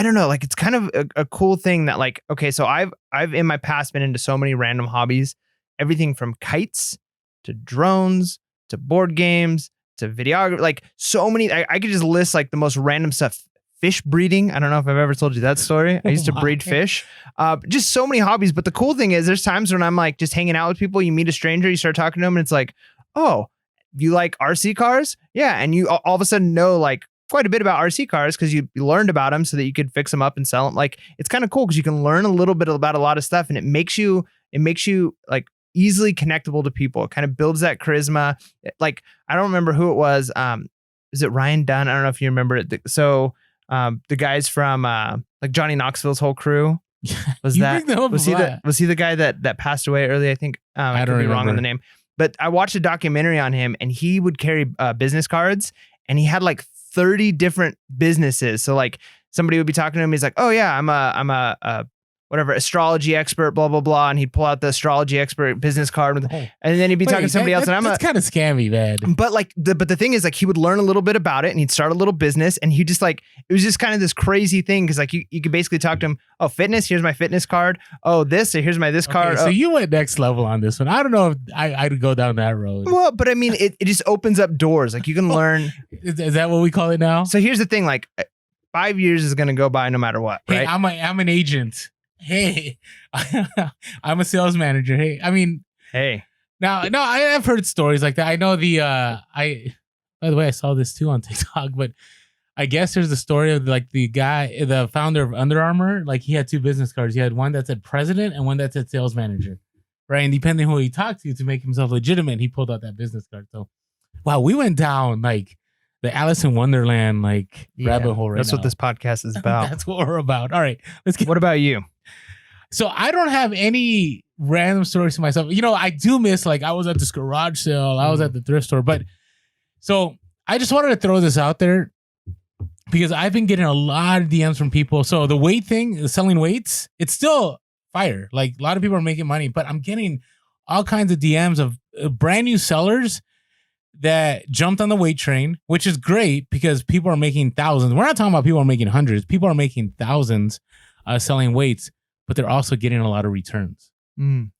don't know, like it's kind of a cool thing that like, okay, so I've in my past been into so many random hobbies, everything from kites to drones to board games to videography, like so many. I could just list like the most random stuff. Fish breeding. I don't know if I've ever told you that story. I used to breed fish. Just so many hobbies. But the cool thing is there's times when I'm like just hanging out with people, you meet a stranger, you start talking to them, and it's like, oh, you like RC cars? Yeah. And you all of a sudden know like quite a bit about RC cars because you learned about them so that you could fix them up and sell them. Like it's kind of cool because you can learn a little bit about a lot of stuff, and it makes you like easily connectable to people. It kind of builds that charisma. Like I don't remember who it was. Is it Ryan Dunn? I don't know if you remember it. So the guys from like Johnny Knoxville's whole crew was he the guy that passed away early? I think I could be wrong on the name, but I watched a documentary on him, and he would carry business cards, and he had like 30 different businesses. So like somebody would be talking to him, he's like, oh yeah, I'm a whatever astrology expert, blah blah blah, and he'd pull out the astrology expert business card, and then he'd be talking to somebody else, and that's kind of scammy, man. But like the thing is like he would learn a little bit about it, and he'd start a little business, and he just like it was just kind of this crazy thing because like you could basically talk to him. Oh, fitness, here's my fitness card. Oh, here's my this card. So you went next level on this one. I don't know if I'd go down that road. Well, but I mean it just opens up doors. Like you can learn. Is that what we call it now? So here's the thing: like 5 years is gonna go by no matter what. Right? Hey, I'm an agent. Hey, I'm a sales manager. Hey, I mean, hey. Now, no, I've heard stories like that. I know by the way, I saw this too on TikTok, but I guess there's a story of like the founder of Under Armour, like he had 2 business cards. He had one that said president and one that said sales manager, right? And depending who he talked to make himself legitimate, he pulled out that business card. So, wow, we went down like the Alice in Wonderland rabbit hole right now. That's what this podcast is about. That's what we're about. All right, What about you? So I don't have any random stories to myself. I do miss like I was at this garage sale, I was at the thrift store, but so I just wanted to throw this out there because I've been getting a lot of DMs from people. So the weight thing, the selling weights, it's still fire. Like a lot of people are making money, but I'm getting all kinds of DMs of brand new sellers that jumped on the weight train, which is great because people are making thousands. We're not talking about people are making hundreds. People are making thousands selling weights, but they're also getting a lot of returns. And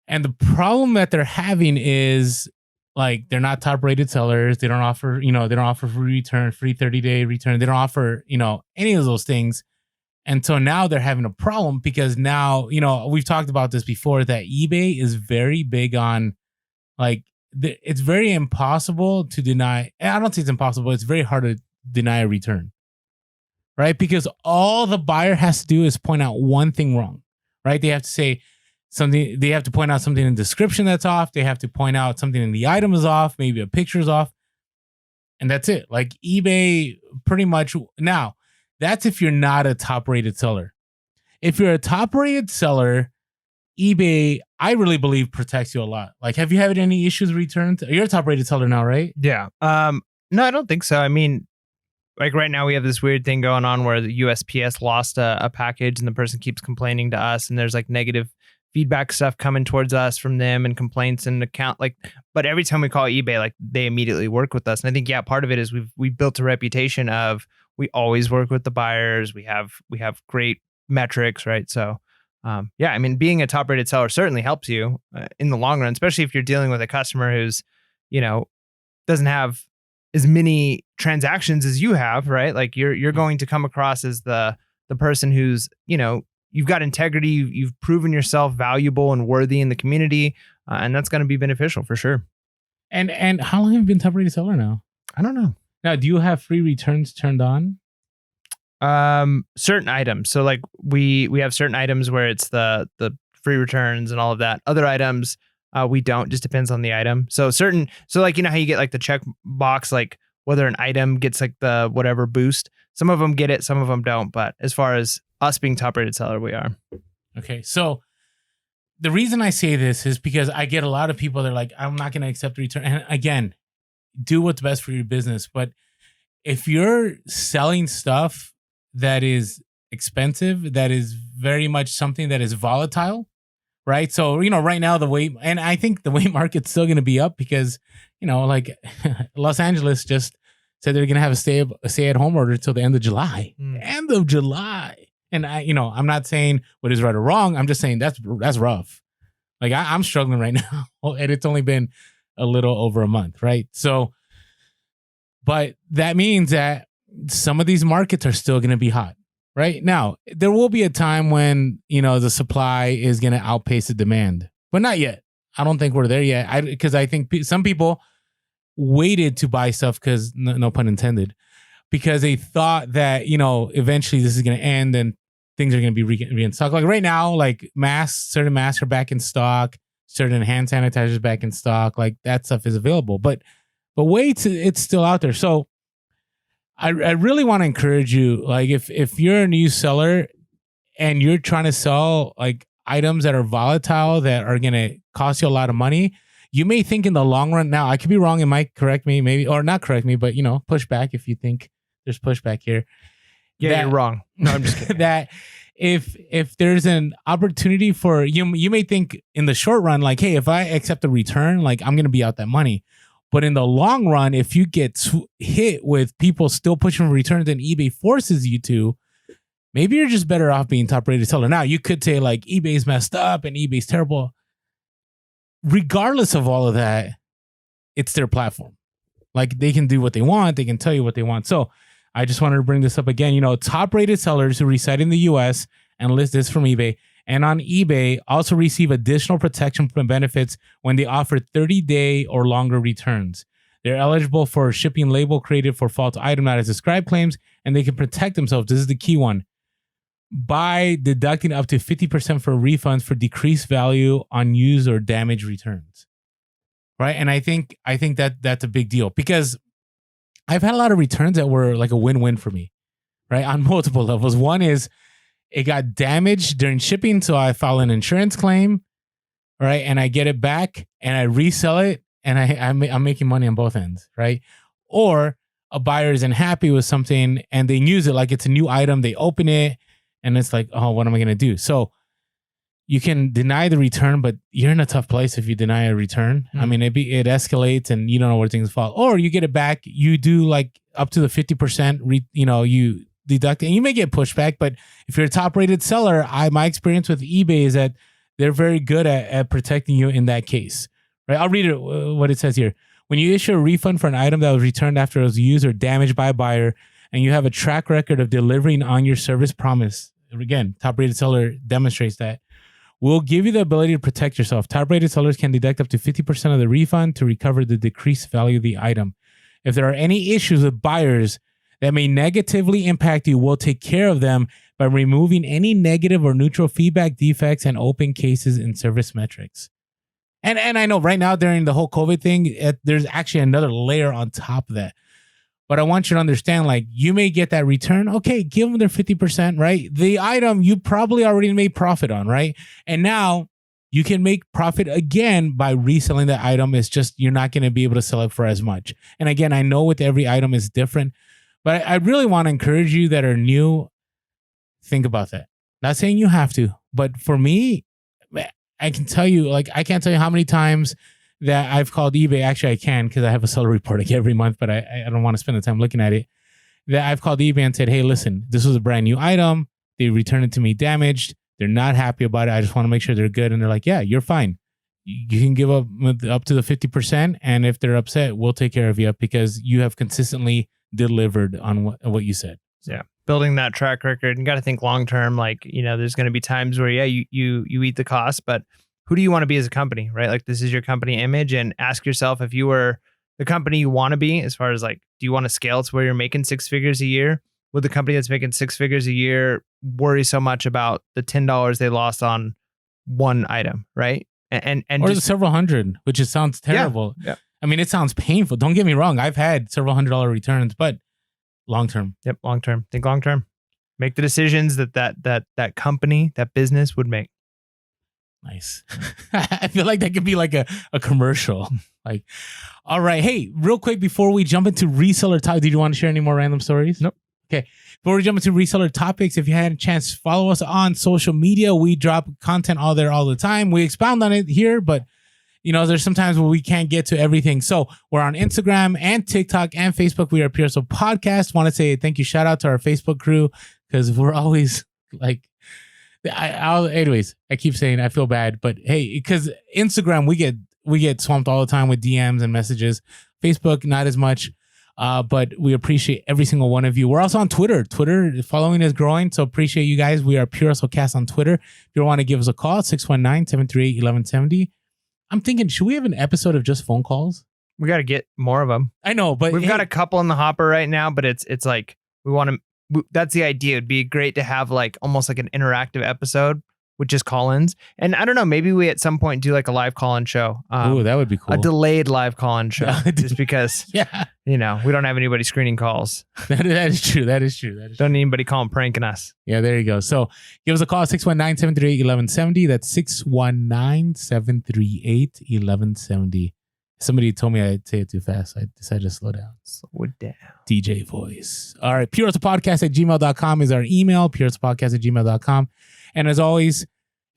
the problem that they're having is like they're not top rated sellers. They don't offer, free return, free 30-day return. They don't offer, any of those things. And so now they're having a problem because now, we've talked about this before, that eBay is very big on like, it's very impossible to deny. I don't say it's impossible. It's very hard to deny a return, right? Because all the buyer has to do is point out one thing wrong, right? They have to say something. They have to point out something in the description that's off. They have to point out something in the item is off. Maybe a picture is off. And that's it. Like eBay pretty much now, that's if you're not a top rated seller. If you're a top rated seller, eBay, I really believe, protects you a lot. Like, have you had any issues with returns? You're a top rated seller now, right? Yeah. No, I don't think so. I mean, like right now we have this weird thing going on where the USPS lost a package and the person keeps complaining to us, and there's like negative feedback stuff coming towards us from them and complaints and account but every time we call eBay, like they immediately work with us. And I think, yeah, part of it is we've built a reputation of we always work with the buyers. We have great metrics, right? So yeah, I mean, being a top rated seller certainly helps you in the long run, especially if you're dealing with a customer who's, doesn't have as many transactions as you have, right? Like you're going to come across as the person who's, you've got integrity, you've proven yourself valuable and worthy in the community, and that's going to be beneficial for sure. And how long have you been top rated seller now? I don't know. Now, do you have free returns turned on? Certain items. So like we have certain items where it's the free returns and all of that. Other items, we don't. Just depends on the item. So like how you get like the check box, like whether an item gets like the whatever boost. Some of them get it, some of them don't. But as far as us being top rated seller, we are. Okay, so the reason I say this is because I get a lot of people that are like, I'm not going to accept a return. And again, do what's best for your business. But if you're selling stuff that is expensive, that is very much something that is volatile, right? So, right now and I think the weight market's still going to be up because, like Los Angeles just said they're going to have a stay at home order till the end of July. End of July. And I'm not saying what is right or wrong. I'm just saying that's rough. Like I'm struggling right now, and it's only been a little over a month, right? So, but that means that some of these markets are still going to be hot, right? Now, there will be a time when, the supply is going to outpace the demand, but not yet. I don't think we're there yet. Because I think some people waited to buy stuff because, no pun intended, because they thought that, eventually this is going to end and things are going to be in stock. Like right now, like certain masks are back in stock, certain hand sanitizers back in stock. Like that stuff is available, but wait, it's still out there. So I really want to encourage you, like if you're a new seller and you're trying to sell like items that are volatile, that are going to cost you a lot of money, you may think in the long run, now I could be wrong, and Mike correct me maybe, or not correct me, but push back if you think there's pushback here. Yeah, you're wrong. No, I'm just kidding. That if there's an opportunity for you may think in the short run, like, hey, if I accept a return, like I'm going to be out that money. But in the long run, if you get hit with people still pushing for returns and eBay forces you to, maybe you're just better off being top rated seller. Now, you could say like eBay's messed up and eBay's terrible. Regardless of all of that, it's their platform. Like they can do what they want. They can tell you what they want. So I just wanted to bring this up again. Top rated sellers who reside in the US and list this from eBay and on eBay also receive additional protection from benefits when they offer 30-day or longer returns. They're eligible for a shipping label created for false item not as described claims, and they can protect themselves. This is the key one. By deducting up to 50% for refunds for decreased value on used or damaged returns. Right? And I think that's a big deal because I've had a lot of returns that were like a win-win for me, right? On multiple levels. One is it got damaged during shipping, so I file an insurance claim, right? And I get it back and I resell it, and I'm making money on both ends, right? Or a buyer isn't happy with something and they use it like it's a new item. They open it and it's like, oh, what am I going to do? So you can deny the return, but you're in a tough place if you deny a return. I mean, it escalates and you don't know where things fall. Or you get it back, you do like up to the 50%, you deduct it, and you may get pushback. But if you're a top rated seller, my experience with eBay is that they're very good at protecting you in that case, right? I'll read it, what it says here. When you issue a refund for an item that was returned after it was used or damaged by a buyer, and you have a track record of delivering on your service promise, again, Top Rated Seller demonstrates that, we'll give you the ability to protect yourself. Top Rated Sellers can deduct up to 50% of the refund to recover the decreased value of the item. If there are any issues with buyers that may negatively impact you, we'll take care of them by removing any negative or neutral feedback, defects, and open cases in service metrics. And I know right now during the whole COVID thing, there's actually another layer on top of that. But I want you to understand, like, you may get that return. Okay, give them their 50%, right? The item you probably already made profit on, right? And now you can make profit again by reselling the item. It's just you're not going to be able to sell it for as much. And again, I know with every item is different, but I really want to encourage you that are new, think about that. Not saying you have to, but for me, I can tell you, like, I can't tell you how many times that I've called eBay. Actually, I can because I have a seller report I get every month, but I don't want to spend the time looking at it. That I've called eBay and said, hey, listen, this was a brand new item. They returned it to me damaged. They're not happy about it. I just want to make sure they're good. And they're like, yeah, you're fine. You can give up to the 50%. And if they're upset, we'll take care of you because you have consistently delivered on what you said. So. Yeah. Building that track record, and you got to think long term. Like, there's going to be times where, you eat the cost, but who do you want to be as a company, right? Like, this is your company image, and ask yourself, if you were the company you want to be, as far as like, do you want to scale to where you're making 6 figures a year? Would the company that's making 6 figures a year worry so much about the $10 they lost on one item, right? And or just, the several hundred, which sounds terrible. Yeah. I mean, it sounds painful. Don't get me wrong. I've had several $100 returns, but long term. Yep, long term. Think long term. Make the decisions that company, that business would make. Nice. I feel like that could be like a commercial. Like, all right. Hey, real quick before we jump into reseller topics, did you want to share any more random stories? Nope. Okay. Before we jump into reseller topics, if you had a chance, follow us on social media. We drop content all there all the time. We expound on it here, but there's sometimes where we can't get to everything. So we're on Instagram and TikTok and Facebook. We are Pure Hustle Podcast. Want to say thank you, shout out to our Facebook crew, because we're always like, anyways, I keep saying I feel bad, but hey, because Instagram, we get swamped all the time with DMs and messages. Facebook, not as much, but we appreciate every single one of you. We're also on Twitter. Twitter following is growing, so appreciate you guys. We are Pure Hustle Cast on Twitter. If you want to give us a call, 619-738-1170. I'm thinking, should we have an episode of just phone calls? We got to get more of them. I know, but we've got a couple in the hopper right now, but it's like we want to. That's the idea. It'd be great to have like almost like an interactive episode with just call-ins. And I don't know, maybe we at some point do like a live call-in show. Oh, that would be cool. A delayed live call-in show, just because, we don't have anybody screening calls. That is true. That is true. Don't need anybody calling pranking us. Yeah, there you go. So give us a call, 619-738-1170. That's 619-738-1170. Somebody told me I'd say it too fast. I decided to slow down. Slow it down. DJ voice. All right. PureHustlePodcast@gmail.com is our email. PureHustlePodcast@gmail.com. And as always, if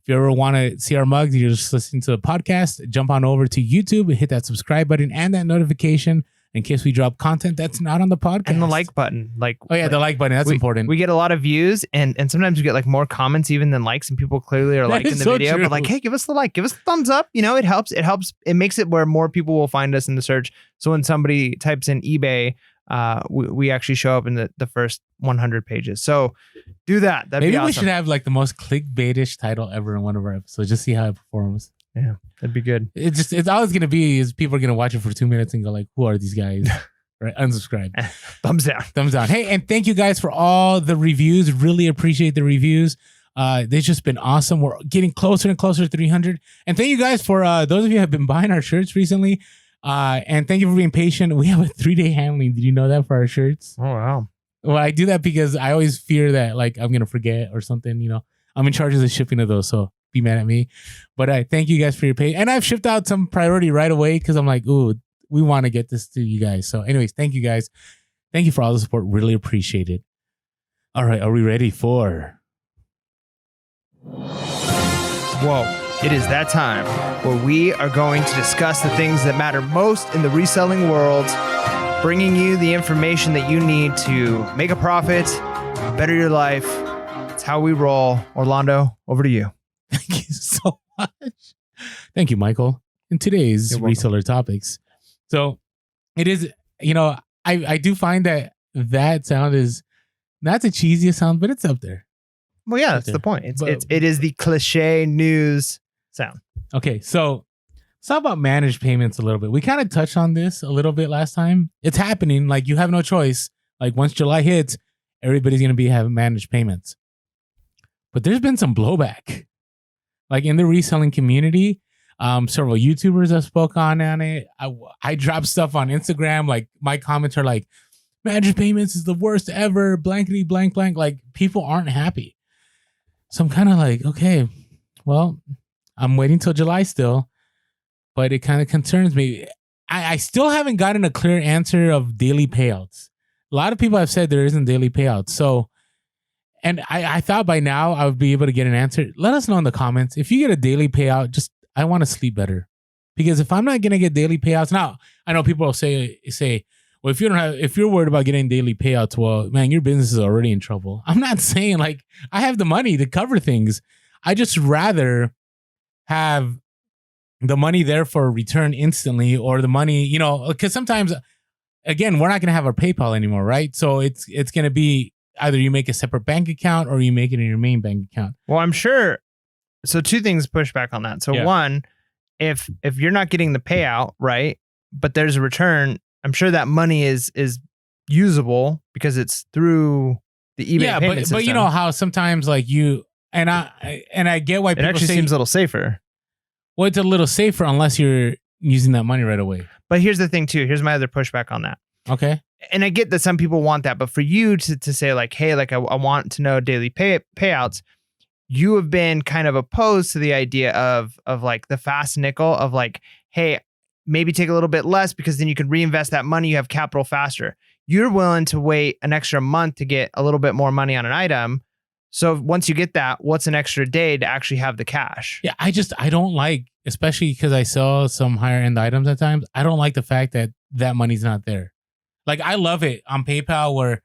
you ever want to see our mugs, you're just listening to the podcast, jump on over to YouTube, hit that subscribe button and that notification in case we drop content that's not on the podcast. And the like button. The like button. That's important. We get a lot of views and sometimes we get like more comments even than likes, and people clearly are liking the video. True. But like, hey, give us the like, give us the thumbs up. It helps. It makes it where more people will find us in the search. So when somebody types in eBay, we actually show up in the first 100 pages. So do that. That'd be awesome. Maybe we should have like the most clickbaitish title ever in one of our episodes. Just see how it performs. Yeah, that'd be good. It's always going to be is people are going to watch it for 2 minutes and go like, who are these guys? Right? Unsubscribe. Thumbs down. Thumbs down. Hey, and thank you guys for all the reviews. Really appreciate the reviews. They've just been awesome. We're getting closer and closer to 300. And thank you guys for those of you who have been buying our shirts recently. And thank you for being patient. We have a 3-day handling. Did you know that for our shirts? Oh, wow. Well, I do that because I always fear that like I'm going to forget or something, I'm in charge of the shipping of those. So be mad at me. But I thank you guys for your patience. And I've shipped out some priority right away because I'm like, ooh, we want to get this to you guys. So anyways, thank you guys. Thank you for all the support. Really appreciate it. All right. Are we ready for? Whoa. It is that time where we are going to discuss the things that matter most in the reselling world, bringing you the information that you need to make a profit, better your life. It's how we roll. Orlando, over to you. Thank you so much. Thank you, Michael. In today's reseller topics. So it is, I do find that that sound is not the cheesiest sound, but it's up there. Well, yeah, that's there. the point. But- It is the cliche news sound. Okay, so let's talk about managed payments a little bit. We kind of touched on this a little bit last time. It's happening. Like, you have no choice. Like, once July hits, everybody's going to be having managed payments. But there's been some blowback. Like, in the reselling community, several YouTubers have spoke on it. I drop stuff on Instagram. Like, my comments are like, managed payments is the worst ever. Blankety blank blank. Like, people aren't happy. So I'm kind of like, okay, well, I'm waiting till July still, but it kind of concerns me. I still haven't gotten a clear answer of daily payouts. A lot of people have said there isn't daily payouts. So, and I thought by now I would be able to get an answer. Let us know in the comments. If you get a daily payout, I want to sleep better. Because if I'm not going to get daily payouts, now I know people will say, well, if you're worried about getting daily payouts, well, man, your business is already in trouble. I'm not saying like I have the money to cover things. I just rather have the money there for a return instantly, or the money, because sometimes, again, we're not going to have our PayPal anymore, right? So it's going to be either you make a separate bank account or you make it in your main bank account. Well, I'm sure. So two things push back on that. So one, if you're not getting the payout, right, but there's a return, I'm sure that money is usable because it's through the eBay payment system. But you know how sometimes like you and I get why people actually say, seems a little safer. Well, it's a little safer unless you're using that money right away. But here's the thing too. Here's my other pushback on that. Okay. And I get that some people want that, but for you to say like, hey, like I want to know daily payouts, you have been kind of opposed to the idea of like the fast nickel of like, hey, maybe take a little bit less because then you can reinvest that money. You have capital faster. You're willing to wait an extra month to get a little bit more money on an item. So once you get that, what's an extra day to actually have the cash? Yeah, I don't like, especially because I sell some higher end items at times, I don't like the fact that money's not there. Like, I love it on PayPal where,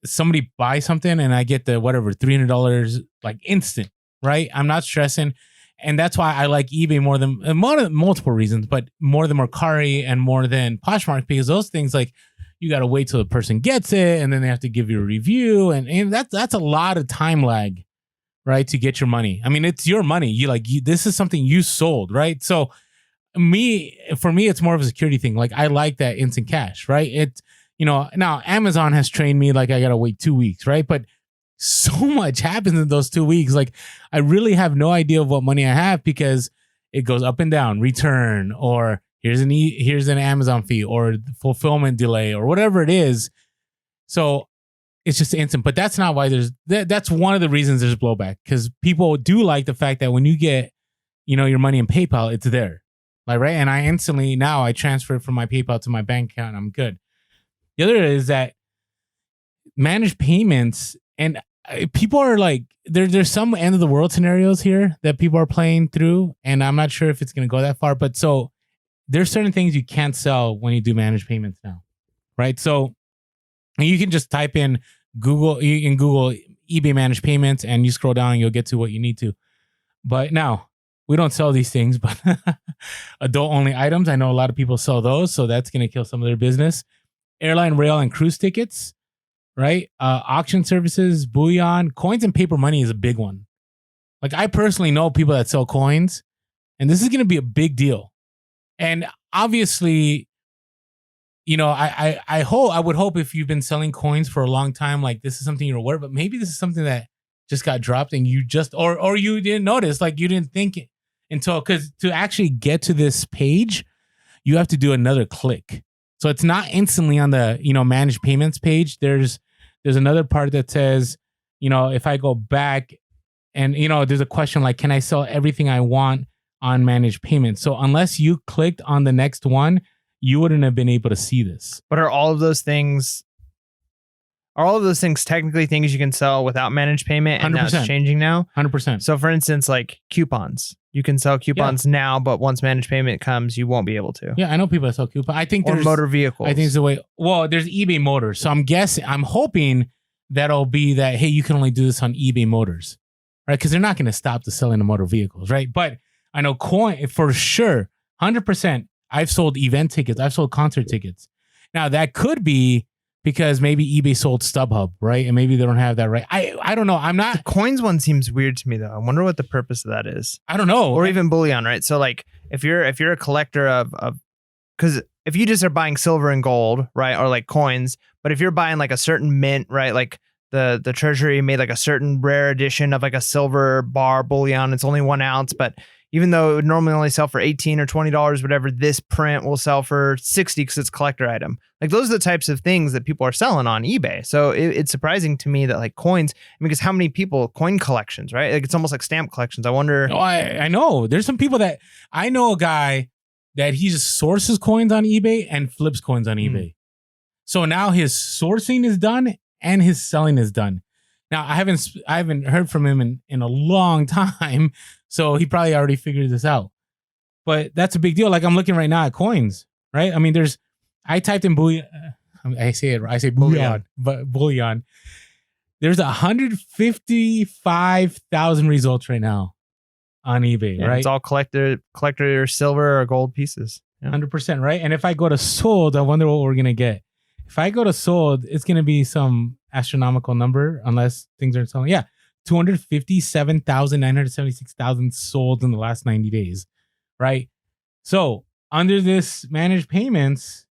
somebody buys something and I get the whatever, $300 like instant, right? I'm not stressing. And that's why I like eBay more than multiple reasons, but more than Mercari and more than Poshmark, because those things, like, you got to wait till the person gets it and then they have to give you a review. And that's a lot of time lag, right? To get your money. I mean, it's your money. This is something you sold, right? So for me, it's more of a security thing. Like, I like that instant cash, right? It's, now Amazon has trained me, like, I got to wait 2 weeks, right? But so much happens in those 2 weeks. Like, I really have no idea of what money I have because it goes up and down, return, or here's an Amazon fee or fulfillment delay or whatever it is. So it's just instant, but that's not why that's one of the reasons there's blowback, because people do like the fact that when you get, your money in PayPal, it's there. Like, right. And I transfer it from my PayPal to my bank account and I'm good. The other is that managed payments, and people are like, there's some end of the world scenarios here that people are playing through. And I'm not sure if it's going to go that far, but so there's certain things you can't sell when you do managed payments now, right? So you can just type in Google eBay managed payments and you scroll down and you'll get to what you need to. But now, we don't sell these things, but adult only items, I know a lot of people sell those, so that's going to kill some of their business. Airline, rail, and cruise tickets, right? Auction services, bullion, coins and paper money is a big one. Like, I personally know people that sell coins, and this is going to be a big deal. And obviously, I would hope if you've been selling coins for a long time, like, this is something you're aware of, but maybe this is something that just got dropped and you just, or you didn't notice, like, you didn't think it until, because to actually get to this page, you have to do another click. So it's not instantly on the, managed payments page. There's another part that says, if I go back and, there's a question like, can I sell everything I want on managed payments? So unless you clicked on the next one, you wouldn't have been able to see this. But are all of those things technically things you can sell without managed payment? And 100%. That's changing now? 100%. So for instance, like coupons. You can sell coupons now, but once managed payment comes, you won't be able to. Yeah, I know people that sell coupons. I think or motor vehicles. I think it's the way. Well, there's eBay Motors. So I'm hoping that'll be that, hey, you can only do this on eBay Motors, right? Because they're not going to stop the selling of motor vehicles, right? But I know coin for sure, 100%. I've sold event tickets. I've sold concert tickets. Now that could be because maybe eBay sold StubHub, right? And maybe they don't have that right. I don't know. I'm The not. coins one seems weird to me though. I wonder what the purpose of that is. I don't know. Or even bullion, right? So like if you're a collector of because if you just are buying silver and gold, right, or like coins, but if you're buying like a certain mint, right, like the treasury made like a certain rare edition of like a silver bar bullion, it's only 1 ounce, but even though it would normally only sell for $18 or $20, whatever, this print will sell for $60 because it's a collector item. Like those are the types of things that people are selling on eBay. So it's surprising to me that like coins, because how many people coin collections, right? Like it's almost like stamp collections. I wonder. No, I know. There's some people that I know a guy that he just sources coins on eBay and flips coins on eBay. So now his sourcing is done and his selling is done. Now I haven't heard from him in a long time, so he probably already figured this out. But that's a big deal. Like I'm looking right now at coins, right? I mean, I typed in bullion. I say bullion, but bullion. There's 155,000 results right now on eBay, right? It's all collector silver or gold pieces. 100%, right? And if I go to sold, I wonder what we're gonna get. If I go to sold, it's gonna be some astronomical number unless things aren't selling. Yeah, 257,976,000 sold in the last 90 days, right? So under this managed payments,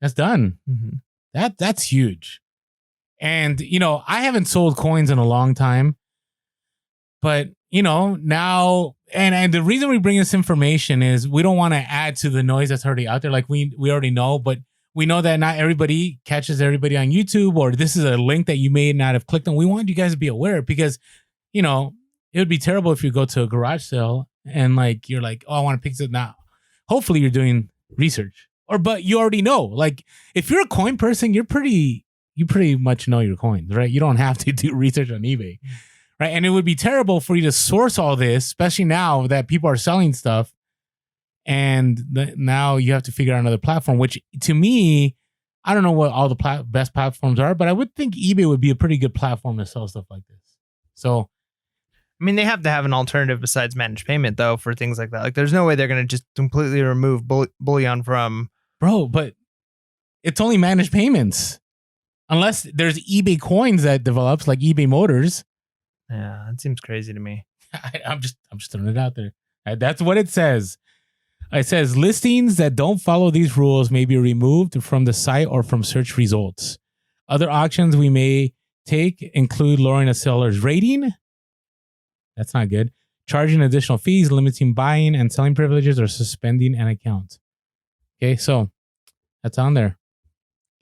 that's done. That's huge. And I haven't sold coins in a long time, but now and the reason we bring this information is we don't want to add to the noise that's already out there. Like we already know, but we know that not everybody catches everybody on YouTube, or this is a link that you may not have clicked on. We want you guys to be aware because, it would be terrible if you go to a garage sale and like, you're like, oh, I want to pick this up now. Hopefully you're doing research but you already know, like if you're a coin person, you pretty much know your coins, right? You don't have to do research on eBay, right? And it would be terrible for you to source all this, especially now that people are selling stuff. And now you have to figure out another platform, which to me, I don't know what all the best platforms are, but I would think eBay would be a pretty good platform to sell stuff like this. So, I mean, they have to have an alternative besides managed payment, though, for things like that. Like, there's no way they're going to just completely remove bullion from. Bro, but it's only managed payments. Unless there's eBay coins that develops, like eBay Motors. Yeah, it seems crazy to me. I'm just throwing it out there. That's what it says. It says listings that don't follow these rules may be removed from the site or from search results. Other actions we may take include lowering a seller's rating. That's not good. Charging additional fees, limiting buying and selling privileges, or suspending an account. Okay, so that's on there.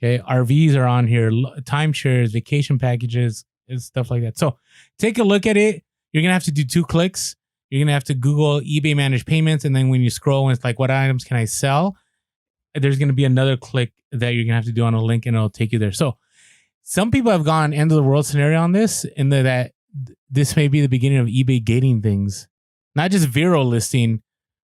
Okay, RVs are on here, timeshares, vacation packages, and stuff like that. So take a look at it. You're going to have to do 2 clicks. You're going to have to Google eBay managed payments. And then when you scroll and it's like, what items can I sell? There's going to be another click that you're going to have to do on a link and it'll take you there. So some people have gone end of the world scenario on this, and that this may be the beginning of eBay gating things. Not just Vero listing,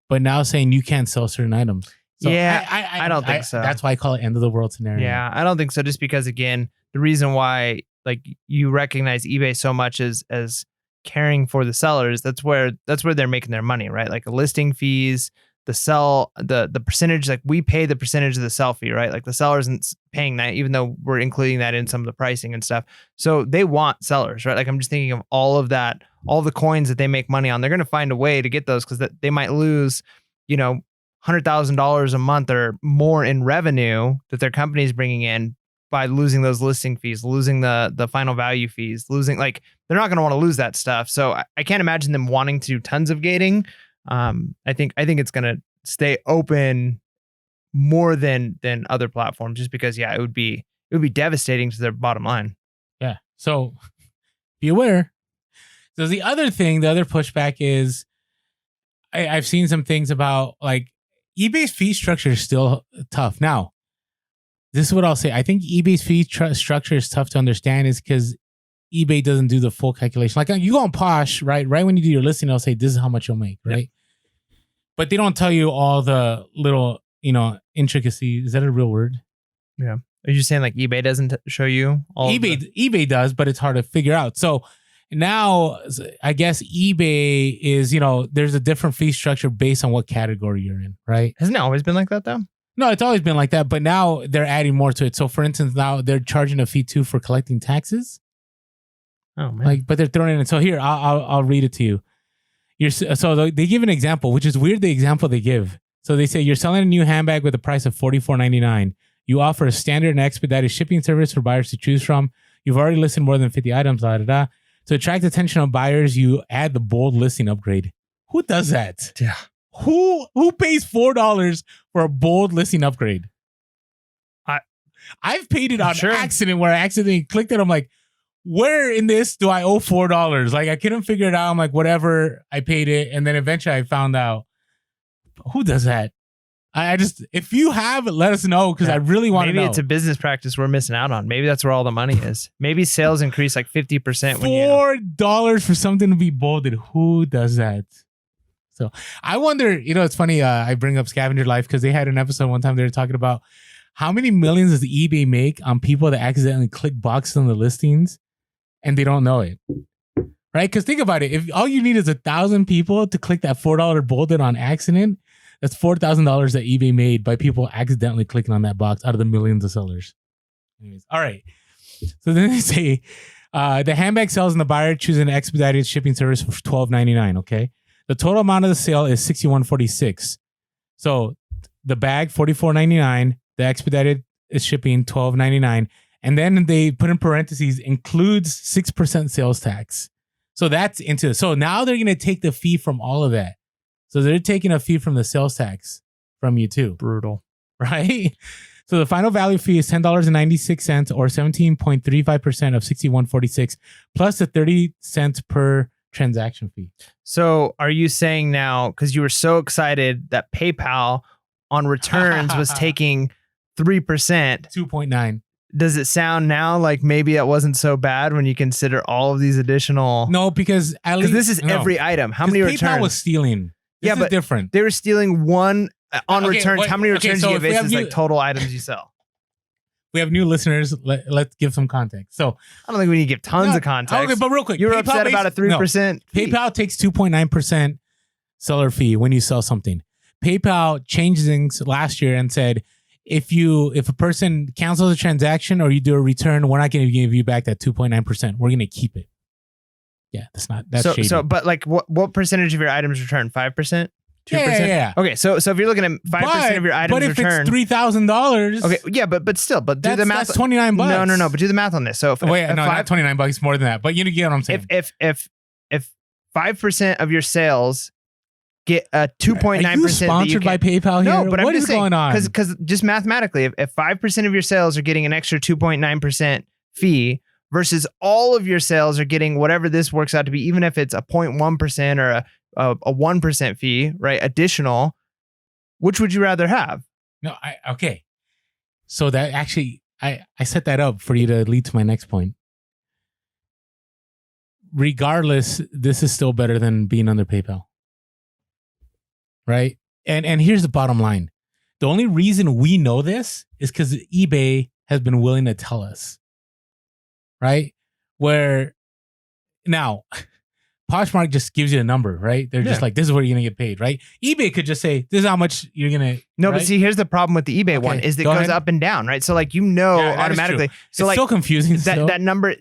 but now saying you can't sell certain items. So yeah, I don't think so. That's why I call it end of the world scenario. Yeah, I don't think so. Just because, again, the reason why like you recognize eBay so much as caring for the sellers, that's where they're making their money, right? Like the listing fees, the percentage, like we pay the percentage of the sell fee, right? Like the seller isn't paying that, even though we're including that in some of the pricing and stuff. So they want sellers, right? Like I'm just thinking of all of that, all the coins that they make money on. They're going to find a way to get those because they might lose, $100,000 a month or more in revenue that their company is bringing in by losing those listing fees, losing the final value fees, losing, like, they're not going to want to lose that stuff. So I can't imagine them wanting to do tons of gating. I think it's going to stay open more than other platforms, just because, it would be devastating to their bottom line. Yeah. So be aware. So the other pushback is I've seen some things about like eBay's fee structure is still tough. Now, this is what I'll say. I think eBay's fee structure is tough to understand is because eBay doesn't do the full calculation. Like you go on Posh, right? Right when you do your listing, they'll say, this is how much you'll make, right? Yep. But they don't tell you all the little, intricacies. Is that a real word? Yeah. Are you saying like eBay doesn't show you all? eBay does, but it's hard to figure out. So now I guess eBay is, there's a different fee structure based on what category you're in, right? Hasn't it always been like that though? No, it's always been like that, but now they're adding more to it. So, for instance, now they're charging a fee too for collecting taxes. Oh man! Like, but they're throwing it in. So here, I'll read it to you. So they give an example, which is weird. The example they give. So they say you're selling a new handbag with a price of $44.99. You offer a standard and expedited shipping service for buyers to choose from. You've already listed more than 50 items. Da da da. To attract the attention of buyers, you add the bold listing upgrade. Who does that? Yeah. Who pays $4 for a bold listing upgrade? I've paid it on accident where I accidentally clicked it. I'm like, where in this do I owe $4? Like I couldn't figure it out. I'm like, whatever, I paid it. And then eventually I found out. Who does that? I just, if you have, let us know because I really want to know. Maybe it's a business practice we're missing out on. Maybe that's where all the money is. Maybe sales increase like 50% when $4 for something to be bolded. Who does that? So I wonder, it's funny. I bring up Scavenger Life because they had an episode one time they were talking about how many millions does eBay make on people that accidentally click boxes on the listings and they don't know it. Right? Because think about it. If all you need is 1,000 people to click that $4 bolded on accident, that's $4,000 that eBay made by people accidentally clicking on that box out of the millions of sellers. Anyways, all right. So then they say the handbag sells and the buyer chooses an expedited shipping service for $12.99. Okay. The total amount of the sale is $61.46. So the bag $44.99. The expedited is shipping $12.99. And then they put in parentheses includes 6% sales tax. So that's into it. So now they're going to take the fee from all of that. So they're taking a fee from the sales tax from you too. Brutal. Right? So the final value fee is $10.96 or 17.35% of $61.46 plus the 30 cents per transaction fee. So are you saying now, because you were so excited that PayPal on returns was taking 3%. 2.9. Does it sound now like maybe it wasn't so bad when you consider all of these additional? No, because at least this is every item. How many PayPal returns? Was stealing. This is different. They were stealing one on returns. Wait, how many returns do you give versus new, like total items you sell? We have new listeners. Let's give some context. So I don't think we need to give tons of context. Okay, but real quick, you were upset about a 3%. PayPal takes 2.9% seller fee when you sell something. PayPal changed things last year and said, if a person cancels a transaction or you do a return, we're not going to give you back that 2.9%. We're going to keep it. Yeah, that's shady. So, but like, what percentage of your items return? 5%? 2%? Yeah. Okay, so if you're looking at 5% of your items return, but if it's $3,000, okay, yeah, but still, do the math. That's $29. No, but do the math on this. So, not $29, more than that. But you get what I'm saying. If 5% of your sales get a 2.9%, are you sponsored by PayPal here? No, but what is going on? Because just mathematically, if 5% of your sales are getting an extra 2.9% fee versus all of your sales are getting whatever this works out to be, even if it's a 0.1% or a 1% fee, right? Additional, which would you rather have? No, okay. So that actually, I set that up for you to lead to my next point. Regardless, this is still better than being under PayPal. Right? And here's the bottom line. The only reason we know this is because eBay has been willing to tell us. Right? Where now, Poshmark just gives you a number, right? They're just like, this is what you're going to get paid, right? eBay could just say, this is how much you're going to. No, right? But see, here's the problem with the eBay one is it goes up and down, right? So like, automatically. So it's so confusing. That number,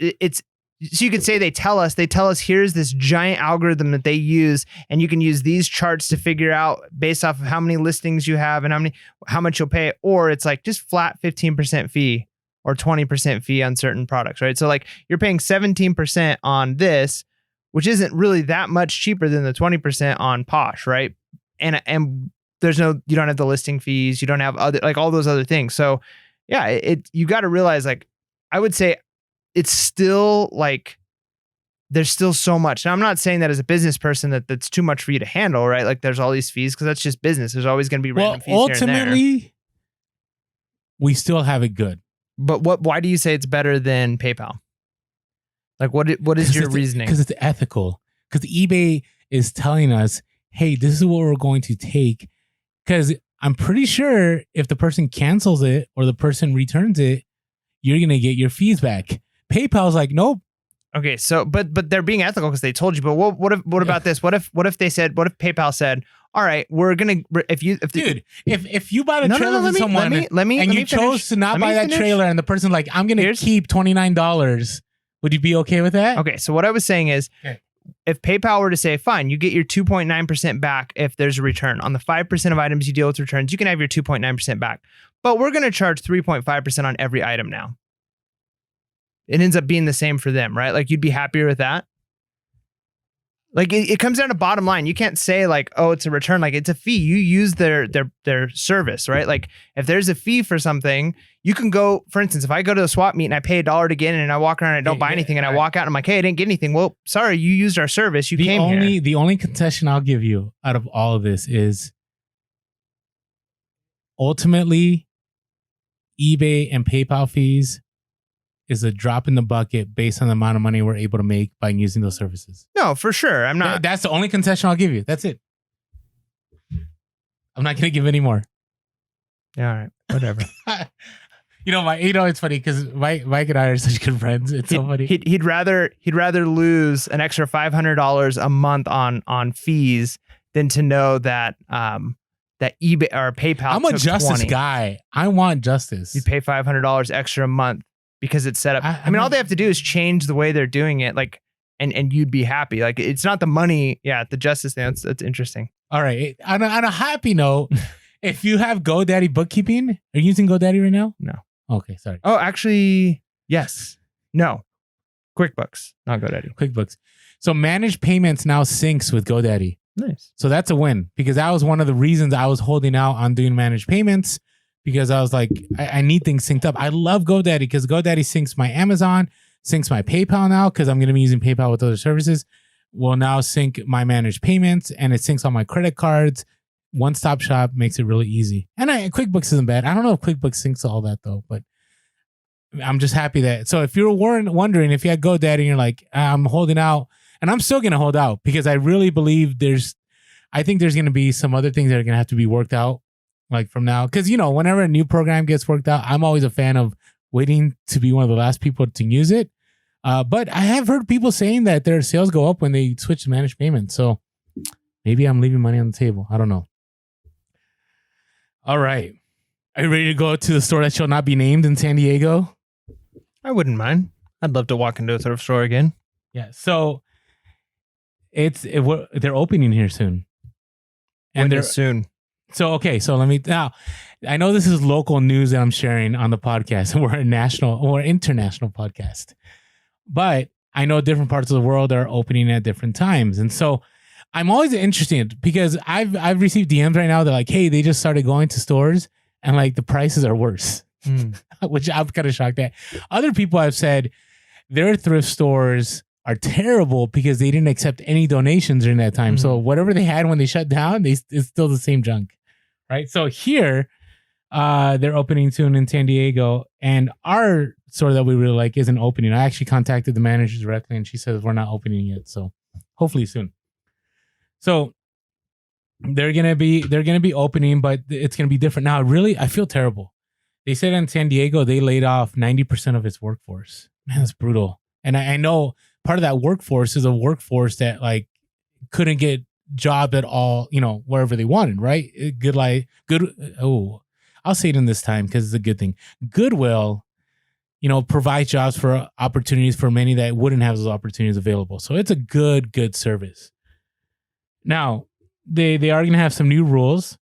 so you could say they tell us here's this giant algorithm that they use, and you can use these charts to figure out based off of how many listings you have and how much you'll pay, or it's like just flat 15% fee or 20% fee on certain products, right? So like you're paying 17% on this, which isn't really that much cheaper than the 20% on Posh, right? And you don't have the listing fees, you don't have other like all those other things. So yeah, you got to realize, like, I would say it's still like there's still so much. Now, I'm not saying that as a business person that's too much for you to handle, right? Like there's all these fees because that's just business. There's always going to be random fees ultimately, here and there. We still have it good. But why do you say it's better than PayPal? Like what is your reasoning? Because it's ethical. Because eBay is telling us, hey, this is what we're going to take. Because I'm pretty sure if the person cancels it or the person returns it, you're going to get your fees back. PayPal's like, nope, Okay, so but they're being ethical because they told you. But what about this? What if PayPal said, all right, we're gonna if you if you buy the trailer from someone and you chose to not buy that trailer and the person's like, I'm gonna keep $29, would you be okay with that? Okay, so what I was saying is, if PayPal were to say, fine, you get your 2.9% back if there's a return on the 5% of items you deal with returns, you can have your 2.9% back, but we're gonna charge 3.5% on every item now. It ends up being the same for them, right? Like, you'd be happier with that. Like, it comes down to bottom line. You can't say like, oh, it's a return. Like, it's a fee. You use their service, right? Like, if there's a fee for something, you can go, for instance, if I go to the swap meet and I pay $1 to get in and I walk around and I don't buy anything and I walk out and I'm like, hey, I didn't get anything. Well, sorry, you used our service. You came here. The only concession I'll give you out of all of this is ultimately eBay and PayPal fees is a drop in the bucket based on the amount of money we're able to make by using those services. No, for sure. I'm not. That's the only concession I'll give you. That's it. I'm not going to give any more. Yeah, all right. Whatever. It's funny because Mike and I are such good friends. It's so funny. He'd rather lose an extra $500 a month on fees than to know that that eBay or PayPal. I'm a justice guy. I want justice. You pay $500 extra a month because it's set up. I mean, all they have to do is change the way they're doing it, like, and you'd be happy. Like, it's not the money. Yeah, the justice thing. That's interesting. All right. On a happy note, if you have GoDaddy bookkeeping, are you using GoDaddy right now? No. Okay, sorry. Oh, actually, yes. No. QuickBooks, not GoDaddy. QuickBooks. So managed payments now syncs with GoDaddy. Nice. So that's a win because that was one of the reasons I was holding out on doing managed payments because I was like, I need things synced up. I love GoDaddy because GoDaddy syncs my Amazon, syncs my PayPal now because I'm going to be using PayPal with other services. Will now sync my managed payments and it syncs all my credit cards. One-stop shop makes it really easy. And QuickBooks isn't bad. I don't know if QuickBooks syncs all that though, but I'm just happy that. So if you're wondering if you had GoDaddy and you're like, I'm holding out, and I'm still going to hold out because I really believe I think there's going to be some other things that are going to have to be worked out like from now. Because, whenever a new program gets worked out, I'm always a fan of waiting to be one of the last people to use it. But I have heard people saying that their sales go up when they switch to managed payments. So maybe I'm leaving money on the table. I don't know. All right. Are you ready to go to the store that shall not be named in San Diego? I wouldn't mind. I'd love to walk into a thrift store again. Yeah. So they're opening here soon. And they're soon. So, okay. So now I know this is local news that I'm sharing on the podcast. We're a national or international podcast, but I know different parts of the world are opening at different times. And so I'm always interested because I've received DMs right now. They're like, hey, they just started going to stores and like the prices are worse, which I'm kind of shocked at. Other people have said their thrift stores are terrible because they didn't accept any donations during that time. So whatever they had when they shut down, it's still the same junk, right? So here, they're opening soon in San Diego, and our store that we really like isn't opening. I actually contacted the manager directly, and she says we're not opening yet. So hopefully soon. So they're gonna be opening, but it's gonna be different. Now, really, I feel terrible. They said in San Diego they laid off 90% of its workforce. Man, that's brutal. And I know part of that workforce is a workforce that like couldn't get job at all, wherever they wanted, right? I'll say it in this time because it's a good thing. Goodwill, provides jobs for opportunities for many that wouldn't have those opportunities available. So it's a good service. Now, they are going to have some new rules.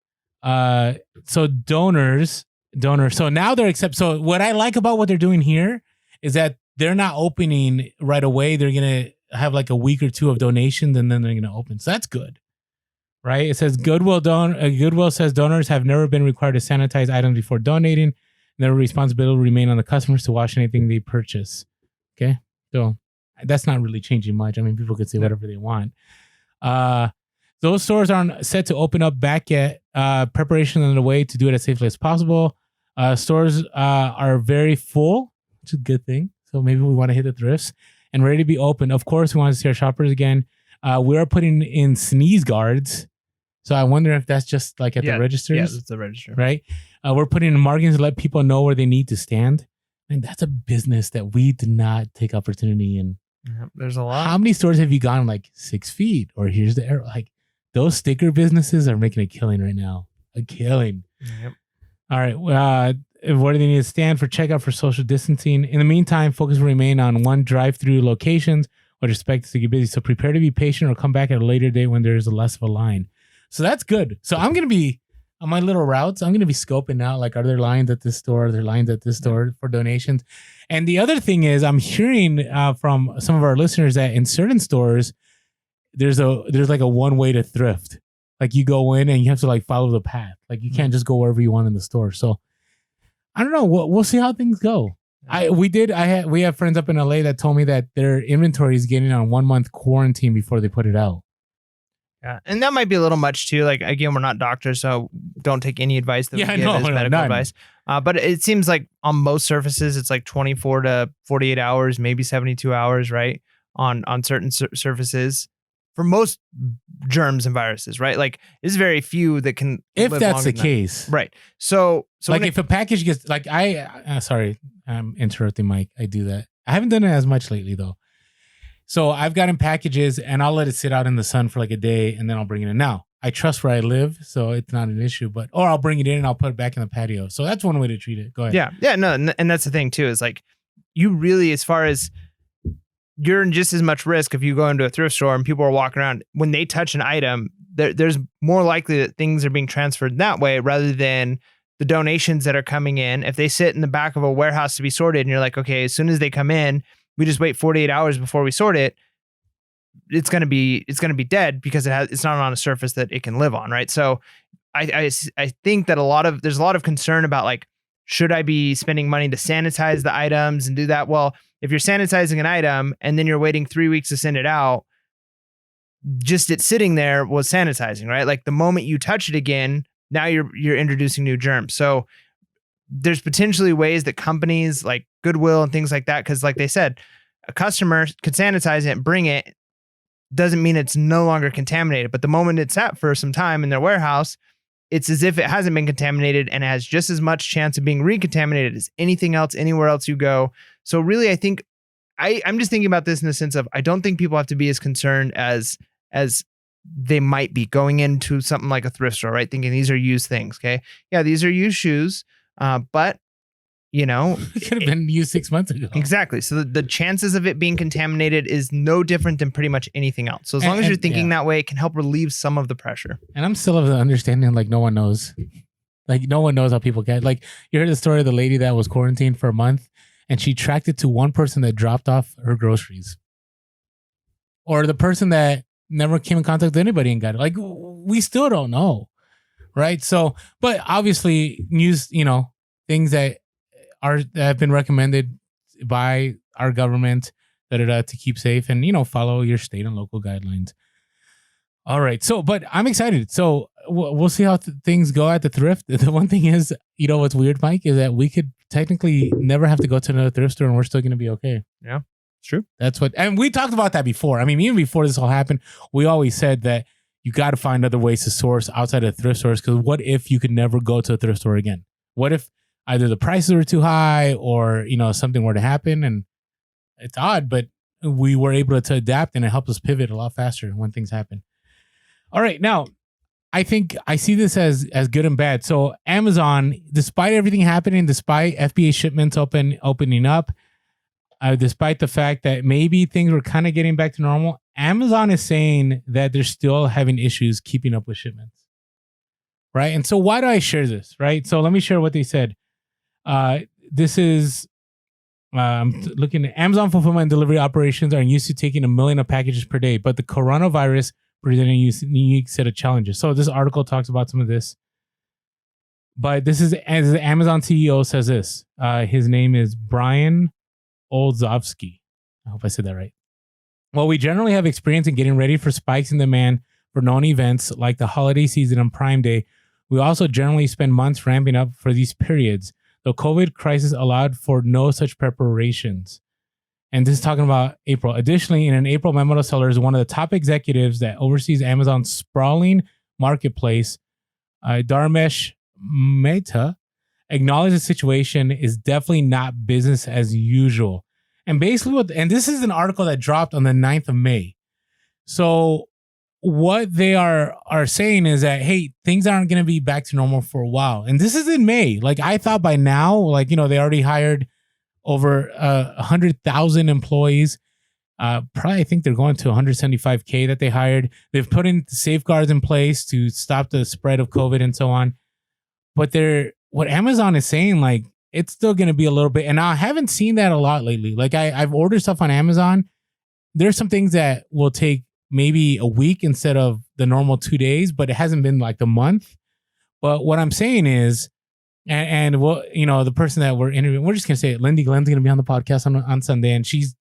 So donors. So now they're So what I like about what they're doing here is that they're not opening right away. They're going to have like a week or two of donations and then they're going to open. So that's good, right? It says Goodwill says donors have never been required to sanitize items before donating. Their responsibility will remain on the customers to wash anything they purchase. Okay. So that's not really changing much. I mean, people could say whatever they want. Those stores aren't set to open up back yet. Preparation on the way to do it as safely as possible. Stores are very full, which is a good thing. So maybe we want to hit the thrifts and ready to be open. Of course, we want to see our shoppers again. We are putting in sneeze guards. So I wonder if that's just like at the registers. Yes, it's the register. Right? We're putting in markings to let people know where they need to stand. And that's a business that we did not take opportunity in. Yep, there's a lot. How many stores have you gone like 6 feet or here's the arrow? Like those sticker businesses are making a killing right now. A killing. Yep. All right. Where do they need to stand for checkout for social distancing? In the meantime, focus will remain on one drive-through locations, which expect to get busy. So prepare to be patient or come back at a later date when there's less of a line. So that's good. So I'm going to be on my little routes. I'm going to be scoping out, like, are there lines at this store? Are there lines at this store for donations? And the other thing is I'm hearing from some of our listeners that in certain stores, there's like a one way to thrift. Like you go in and you have to like follow the path. Like you can't just go wherever you want in the store. So I don't know. We'll see how things go. We have friends up in LA that told me that their inventory is getting on 1 month quarantine before they put it out. Yeah, and that might be a little much too. Like again, we're not doctors, so don't take any advice that we give as medical advice. But it seems like on most surfaces, it's like 24 to 48 hours, maybe 72 hours, right? On certain surfaces. For most germs and viruses, right? Like there's very few that can. If that's the case, right? So like if a package gets like sorry, I'm interrupting, Mike. I do that. I haven't done it as much lately though. So I've gotten packages and I'll let it sit out in the sun for like a day and then I'll bring it in. Now I trust where I live, so it's not an issue. Or I'll bring it in and I'll put it back in the patio. So that's one way to treat it. Go ahead. Yeah, no, and that's the thing too. Is like you really, as far as you're in just as much risk if you go into a thrift store and people are walking around. When they touch an item, there's more likely that things are being transferred that way rather than the donations that are coming in. If they sit in the back of a warehouse to be sorted and you're like, okay, as soon as they come in, we just wait 48 hours before we sort it, it's going to be dead because it's not on a surface that it can live on, right? So I think that there's a lot of concern about like, should I be spending money to sanitize the items and do that? Well, if you're sanitizing an item and then you're waiting 3 weeks to send it out, just it sitting there was sanitizing, right? Like the moment you touch it again, now you're introducing new germs. So there's potentially ways that companies like Goodwill and things like that, because like they said, a customer could sanitize it and bring it, doesn't mean it's no longer contaminated. But the moment it's sat for some time in their warehouse, it's as if it hasn't been contaminated and has just as much chance of being recontaminated as anything else, anywhere else you go. So really, I think I'm just thinking about this in the sense of I don't think people have to be as concerned as they might be going into something like a thrift store, right? Thinking these are used things. Okay. Yeah, these are used shoes. But you know, it could have been used 6 months ago. Exactly. So the chances of it being contaminated is no different than pretty much anything else. So as long as you're thinking that way, it can help relieve some of the pressure. And I'm still of the understanding, like no one knows. Like no one knows how people get. Like you heard the story of the lady that was quarantined for a month and she tracked it to one person that dropped off her groceries. Or the person that never came in contact with anybody and got it. Like we still don't know. Right. So, but obviously news, things that have been recommended by our government to keep safe and, follow your state and local guidelines. All right. So, but I'm excited. So we'll see how things go at the thrift. The one thing is, what's weird, Mike, is that we could technically never have to go to another thrift store and we're still going to be okay. Yeah, it's true. And we talked about that before. I mean, even before this all happened, we always said that you got to find other ways to source outside of thrift stores. Because what if you could never go to a thrift store again? What if either the prices were too high or, something were to happen? And it's odd, but we were able to adapt and it helped us pivot a lot faster when things happen. All right. Now, I think I see this as good and bad. So Amazon, despite everything happening, despite FBA shipments opening up, despite the fact that maybe things were kind of getting back to normal, Amazon is saying that they're still having issues keeping up with shipments. Right. And so why do I share this? Right. So let me share what they said. This is looking at Amazon fulfillment and delivery operations are used to taking 1 million of packages per day, but the coronavirus presenting a unique set of challenges. So this article talks about some of this. But this is, as the Amazon CEO says this, his name is Brian Olzovsky. I hope I said that right. Well, we generally have experience in getting ready for spikes in demand for known events like the holiday season and Prime Day. We also generally spend months ramping up for these periods. The COVID crisis allowed for no such preparations. And this is talking about April. Additionally, in an April memo to sellers, one of the top executives that oversees Amazon's sprawling marketplace, Dharmesh Mehta, acknowledged the situation is definitely not business as usual. And basically and this is an article that dropped on the 9th of May. So what they are saying is that, hey, things aren't going to be back to normal for a while. And this is in May. Like, I thought by now, like, you know, they already hired over 100,000 employees. Probably, I think they're going to 175K that they hired. They've put in safeguards in place to stop the spread of COVID and so on. But what Amazon is saying, like, it's still going to be a little bit. And I haven't seen that a lot lately. Like, I've ordered stuff on Amazon. There's some things that will take maybe a week instead of the normal 2 days, but it hasn't been like the month. But what I'm saying is, and what, you know, the person that we're interviewing, we're just going to say it. Lindy Glenn's going to be on the podcast on Sunday, and she's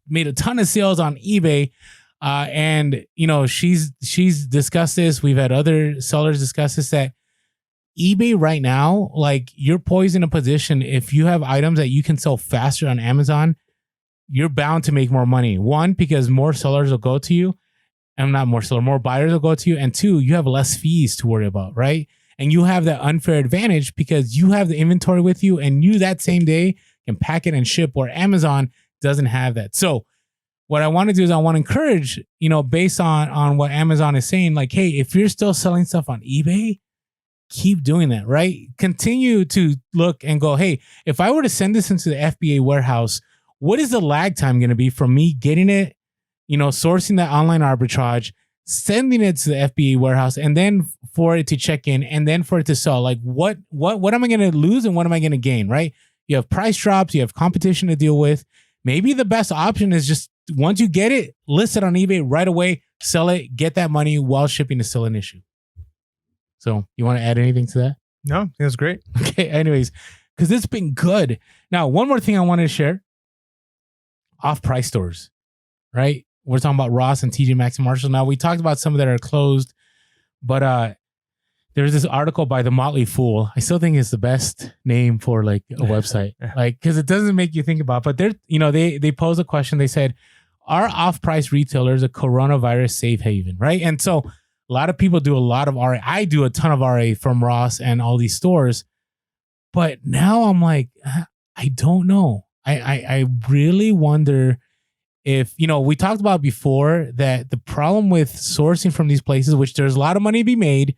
made a ton of sales on eBay. And, you know, she's discussed this. We've had other sellers discuss this, that eBay right now, like, you're poised in a position, if you have items that you can sell faster on Amazon, you're bound to make more money. One, because more sellers will go to you, and not more sellers, more buyers will go to you. And two, you have less fees to worry about, right? And you have that unfair advantage because you have the inventory with you, and you that same day can pack it and ship, where Amazon doesn't have that. So what I want to do is I want to encourage, you know, based on what Amazon is saying, like, hey, if you're still selling stuff on eBay, keep doing that, right? Continue to look and go, hey, if I were to send this into the FBA warehouse, what is the lag time going to be from me getting it, you know, sourcing that online arbitrage, sending it to the FBA warehouse, and then for it to check in, and then for it to sell? Like, what am I going to lose and what am I going to gain, right? You have price drops, you have competition to deal with. Maybe the best option is just, once you get it, list it on eBay right away, sell it, get that money while shipping is still an issue. So you want to add anything to that? No, I think that's great. Okay, anyways, because it's been good. Now, one more thing I wanted to share. Off-price stores, right? We're talking about Ross and TJ Maxx and Marshall. Now, we talked about some that are closed, but there's this article by The Motley Fool. I still think it's the best name for like a website, like, because it doesn't make you think about. But they're, you know, they pose a question. They said, "Are off-price retailers a coronavirus safe haven?" Right? And so a lot of people do a lot of RA. I do a ton of RA from Ross and all these stores, but now I'm like, I don't know. I really wonder if, you know, we talked about before that the problem with sourcing from these places, which there's a lot of money to be made,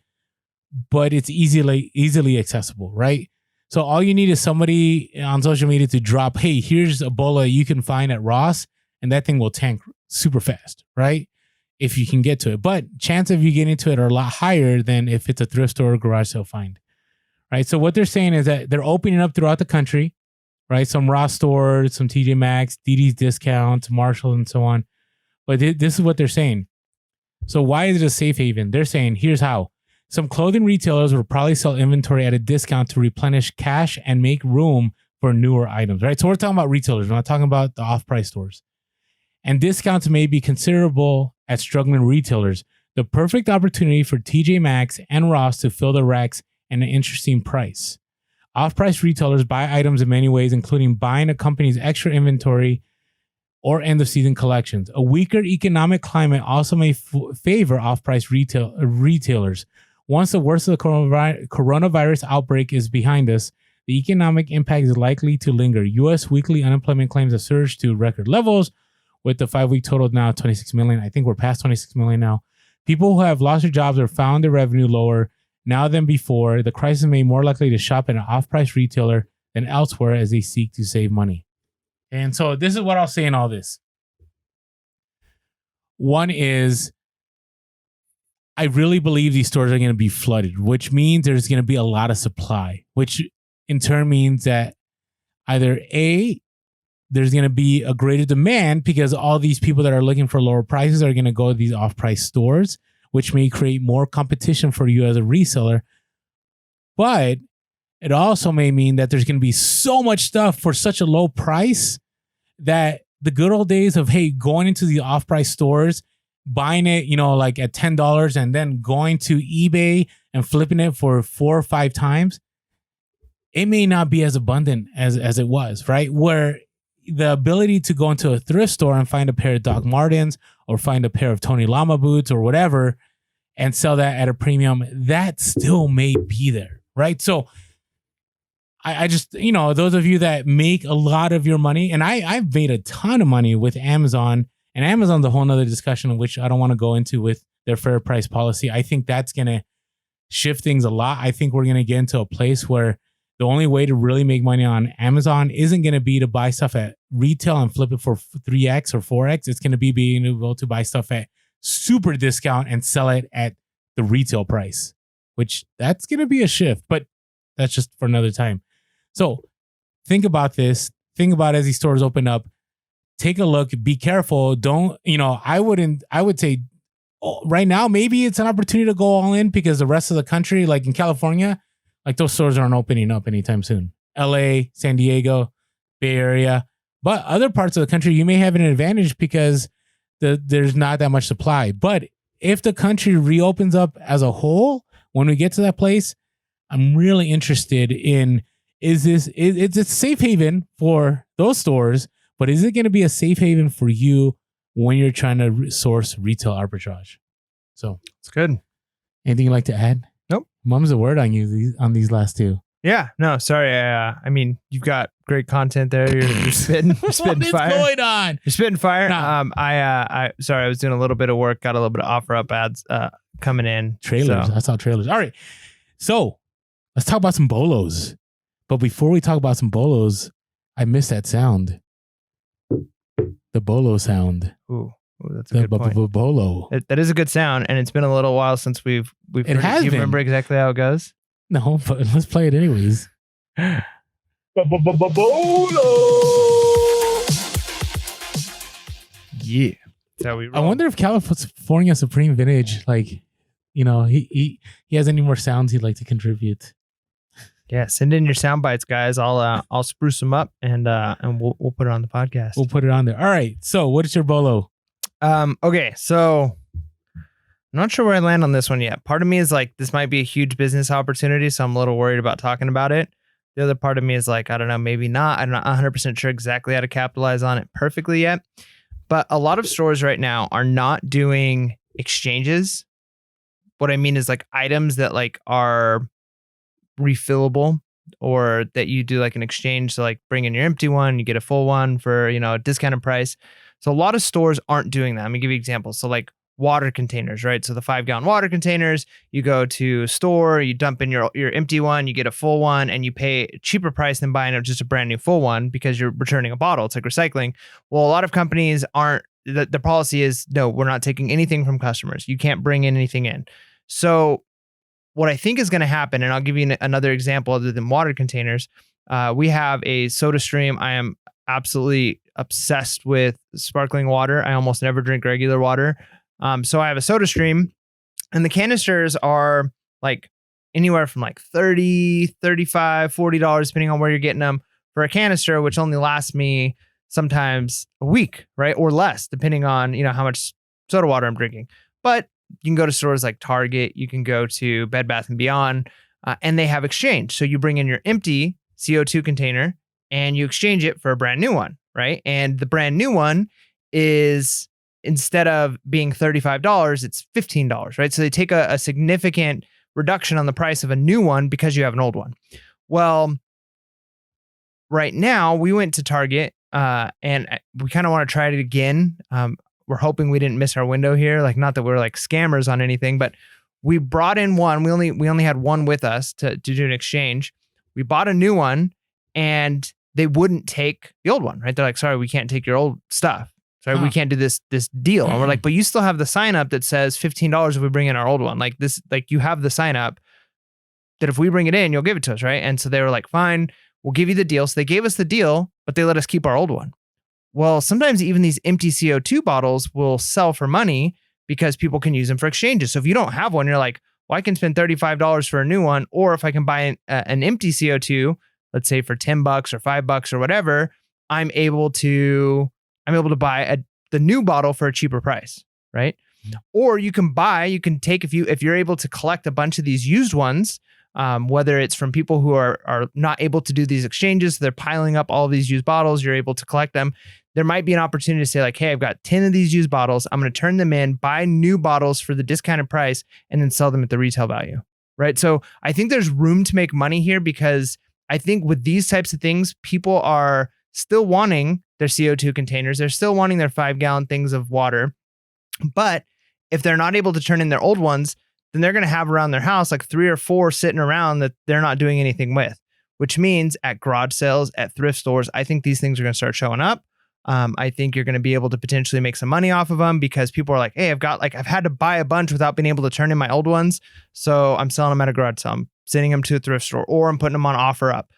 but it's easily accessible, right? So all you need is somebody on social media to drop, hey, here's a BOLO you can find at Ross, and that thing will tank super fast, right? If you can get to it. But chance of you getting to it are a lot higher than if it's a thrift store or garage sale find, right? So what they're saying is that they're opening up throughout the country, right? Some Ross stores, some TJ Maxx, DD's Discounts, Marshall, and so on. But this is what they're saying. So why is it a safe haven? They're saying, here's how. Some clothing retailers will probably sell inventory at a discount to replenish cash and make room for newer items, right? So we're talking about retailers. We're not talking about the off-price stores. And discounts may be considerable at struggling retailers. The perfect opportunity for TJ Maxx and Ross to fill the racks at an interesting price. Off-price retailers buy items in many ways, including buying a company's extra inventory or end-of-season collections. A weaker economic climate also may favor off-price retailers. Once the worst of the coronavirus outbreak is behind us, the economic impact is likely to linger. U.S. weekly unemployment claims have surged to record levels, with the 5-week total now 26 million. I think we're past 26 million now. People who have lost their jobs or found their revenue lower now than before. The crisis may be more likely to shop at an off-price retailer than elsewhere as they seek to save money. And so this is what I'll say in all this. One is, I really believe these stores are going to be flooded, which means there's going to be a lot of supply, which in turn means that either A, there's going to be a greater demand because all these people that are looking for lower prices are going to go to these off-price stores, which may create more competition for you as a reseller. But it also may mean that there's going to be so much stuff for such a low price that the good old days of, hey, going into the off-price stores, buying it, you know, like at $10 and then going to eBay and flipping it for 4 or 5 times, it may not be as abundant as it was, right? Where the ability to go into a thrift store and find a pair of Doc Martens or find a pair of Tony Lama boots or whatever and sell that at a premium, that still may be there, right? So I just, those of you that make a lot of your money, and I've made a ton of money with Amazon, and Amazon's a whole nother discussion, which I don't want to go into with their fair price policy. I think that's going to shift things a lot. I think we're going to get into a place where the only way to really make money on Amazon isn't going to be to buy stuff at retail and flip it for 3x or 4x. It's going to be being able to buy stuff at super discount and sell it at the retail price, which that's going to be a shift, but that's just for another time. So think about this. Think about as these stores open up, take a look, be careful. Don't, I would say right now, maybe it's an opportunity to go all in because the rest of the country, like in California, like those stores aren't opening up anytime soon. LA, San Diego, Bay Area. But other parts of the country, you may have an advantage because there's not that much supply. But if the country reopens up as a whole, when we get to that place, I'm really interested in, it's a safe haven for those stores, but is it going to be a safe haven for you when you're trying to source retail arbitrage? So it's good. Anything you'd like to add? Nope. Mum's a word on you on these last two. Yeah, no, sorry. I mean, you've got great content there. You're spitting fire. What is going on? You're spitting fire. Nah. Sorry, I was doing a little bit of work. Got a little bit of offer up ads coming in. Trailers. So. I saw trailers. All right. So let's talk about some BOLOs. But before we talk about some BOLOs, I missed that sound. The BOLO sound. Ooh, that's a good point. BOLO. That is a good sound, and it's been a little while since we've It heard has it. Do you been. remember exactly how it goes? No, but let's play it anyways. BOLO. Yeah. That's how we roll. I wonder if California Supreme Vintage, he has any more sounds he'd like to contribute. Yeah, send in your sound bites, guys. I'll spruce them up and we'll put it on the podcast. We'll put it on there. All right. So, what is your BOLO? Okay, so I'm not sure where I land on this one yet. Part of me is like, this might be a huge business opportunity, so I'm a little worried about talking about it. The other part of me is like, I don't know, maybe not. I'm not 100% sure exactly how to capitalize on it perfectly yet. But a lot of stores right now are not doing exchanges. What I mean is like items that like are refillable or that you do like an exchange. So like bring in your empty one, you get a full one for, a discounted price. So a lot of stores aren't doing that. Let me give you examples. So like water containers, right? So the 5-gallon water containers, you go to a store, you dump in your empty one, you get a full one, and you pay a cheaper price than buying just a brand new full one because you're returning a bottle. It's like recycling. Well, a lot of companies aren't, the policy is, no, we're not taking anything from customers. You can't bring anything in. So what I think is going to happen, and I'll give you another example other than water containers. We have a soda stream. I am absolutely obsessed with sparkling water. I almost never drink regular water. So I have a soda stream, and the canisters are like anywhere from like $30, $35, $40, depending on where you're getting them for a canister, which only lasts me sometimes a week, right? Or less, depending on, how much soda water I'm drinking. But you can go to stores like Target, you can go to Bed Bath & Beyond, and they have exchange. So you bring in your empty CO2 container and you exchange it for a brand new one, right? And the brand new one is, instead of being $35, it's $15, right? So they take a significant reduction on the price of a new one because you have an old one. Well, right now we went to Target and we kind of want to try it again. We're hoping we didn't miss our window here. Like, not that we're like scammers on anything, but we brought in one. We only had one with us to do an exchange. We bought a new one and they wouldn't take the old one, right? They're like, sorry, we can't take your old stuff. Sorry, we can't do this deal. And we're like, but you still have the sign up that says $15 if we bring in our old one. Like this, like you have the sign up that if we bring it in, you'll give it to us, right? And so they were like, fine, we'll give you the deal. So they gave us the deal, but they let us keep our old one. Well, sometimes even these empty CO2 bottles will sell for money because people can use them for exchanges. So if you don't have one, you're like, well, I can spend $35 for a new one. Or if I can buy an empty CO2, let's say for $10 or $5 or whatever, I'm able to buy the new bottle for a cheaper price, right? Yeah. Or you can take, if you're able to collect a bunch of these used ones, whether it's from people who are not able to do these exchanges, they're piling up all of these used bottles, you're able to collect them. There might be an opportunity to say like, hey, I've got 10 of these used bottles. I'm going to turn them in, buy new bottles for the discounted price, and then sell them at the retail value, right? So I think there's room to make money here because I think with these types of things, people are still wanting their CO2 containers. They're still wanting their 5-gallon things of water. But if they're not able to turn in their old ones, then they're going to have around their house like 3 or 4 sitting around that they're not doing anything with, which means at garage sales, at thrift stores, I think these things are going to start showing up. I think you're going to be able to potentially make some money off of them because people are like, hey, I've had to buy a bunch without being able to turn in my old ones. So I'm selling them at a garage sale. I'm sending them to a thrift store, or I'm putting them on offer up.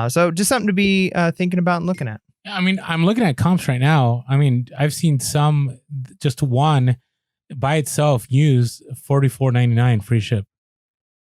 So just something to be thinking about and looking at. I mean, I'm looking at comps right now. I mean, I've seen some, just one by itself used $44.99 free ship.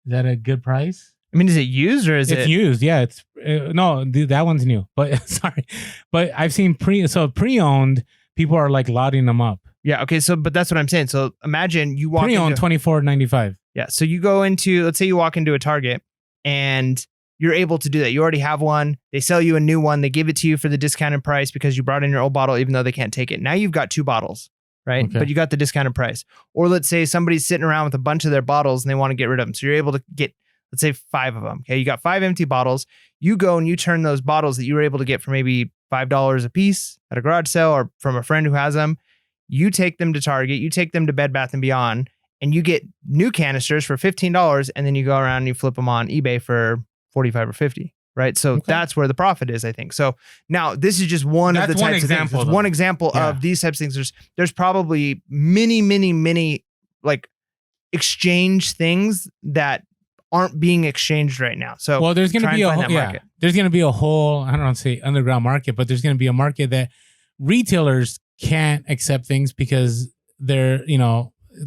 Is that a good price? I mean, is it used or is it's used? Yeah, it's no, that one's new. But sorry, but I've seen pre-owned. People are like loading them up. Yeah. Okay. So, but that's what I'm saying. So imagine you walk pre-owned $24.95. Yeah. So you go into, let's say you walk into a Target and you're able to do that. You already have one. They sell you a new one. They give it to you for the discounted price because you brought in your old bottle, even though they can't take it. Now you've got 2 bottles, right? Okay. But you got the discounted price. Or let's say somebody's sitting around with a bunch of their bottles and they want to get rid of them. So you're able to get, let's say 5 of them. Okay. You got 5 empty bottles. You go and you turn those bottles that you were able to get for maybe $5 a piece at a garage sale or from a friend who has them. You take them to Target, you take them to Bed Bath & Beyond, and you get new canisters for $15. And then you go around and you flip them on eBay for 45 or 50, right? So that's where the profit is, I think. So now this is just one of the types of things. It's one example of these types of things. There's probably many like exchange things that aren't being exchanged right now. So well, there's going to be there's going to be a whole, I don't want to say underground market, but there's going to be a market that retailers can't accept things because they're,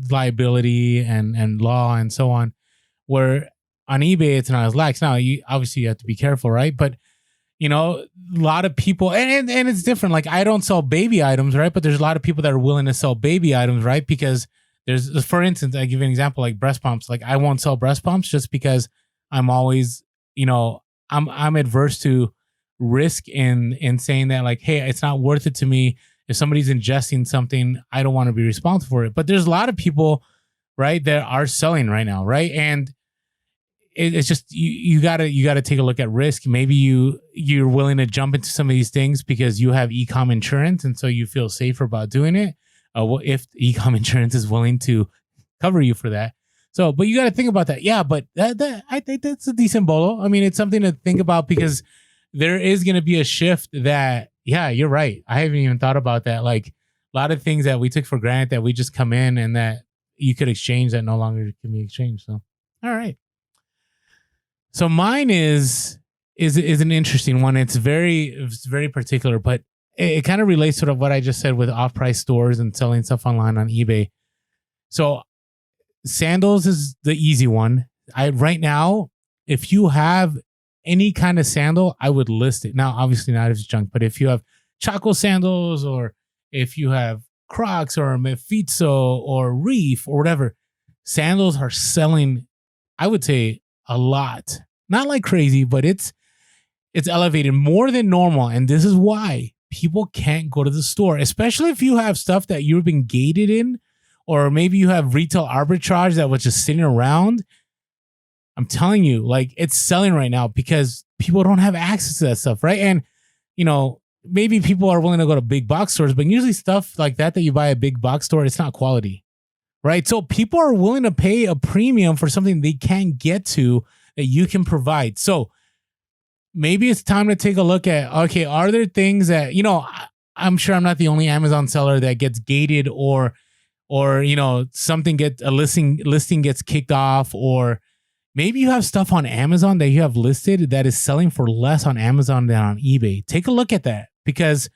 liability and law and so on, where on eBay, it's not as lax. Now, you have to be careful, right? But, a lot of people, and it's different. Like, I don't sell baby items, right? But there's a lot of people that are willing to sell baby items, right? Because there's, for instance, I give you an example, like breast pumps. Like, I won't sell breast pumps just because I'm always, I'm adverse to risk in saying that, like, hey, it's not worth it to me. If somebody's ingesting something, I don't want to be responsible for it. But there's a lot of people, right, that are selling right now, right? And it's just you gotta take a look at risk. Maybe you're willing to jump into some of these things because you have e-com insurance, and so you feel safer about doing it. If e-com insurance is willing to cover you for that. So, but you got to think about that. Yeah, but that I think that's a decent bolo. I mean, it's something to think about because there is going to be a shift that. Yeah, you're right. I haven't even thought about that. Like a lot of things that we took for granted that we just come in and that you could exchange that no longer can be exchanged. So, all right. So mine is an interesting one. It's very particular, but it kind of relates to what I just said with off-price stores and selling stuff online on eBay. So sandals is the easy one. Right now, if you have any kind of sandal, I would list it. Now, obviously not if it's junk, but if you have Chaco sandals or if you have Crocs or Mephisto or Reef or whatever, sandals are selling, I would say, a lot. Not like crazy, but it's elevated more than normal. And this is why people can't go to the store, especially if you have stuff that you've been gated in, or maybe you have retail arbitrage that was just sitting around. I'm telling you, like, it's selling right now because people don't have access to that stuff, right? And, maybe people are willing to go to big box stores, but usually stuff like that you buy at a big box store, it's not quality, right? So people are willing to pay a premium for something they can't get to that you can provide. So maybe it's time to take a look at, okay, are there things that, I'm sure I'm not the only Amazon seller that gets gated or something a listing gets kicked off, or maybe you have stuff on Amazon that you have listed that is selling for less on Amazon than on eBay. Take a look at that because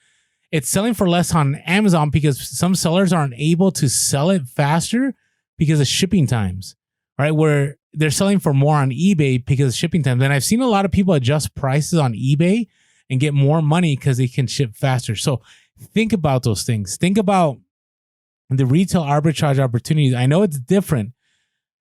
it's selling for less on Amazon because some sellers aren't able to sell it faster because of shipping times, right? Where they're selling for more on eBay because of shipping times. And I've seen a lot of people adjust prices on eBay and get more money because they can ship faster. So think about those things. Think about the retail arbitrage opportunities. I know it's different,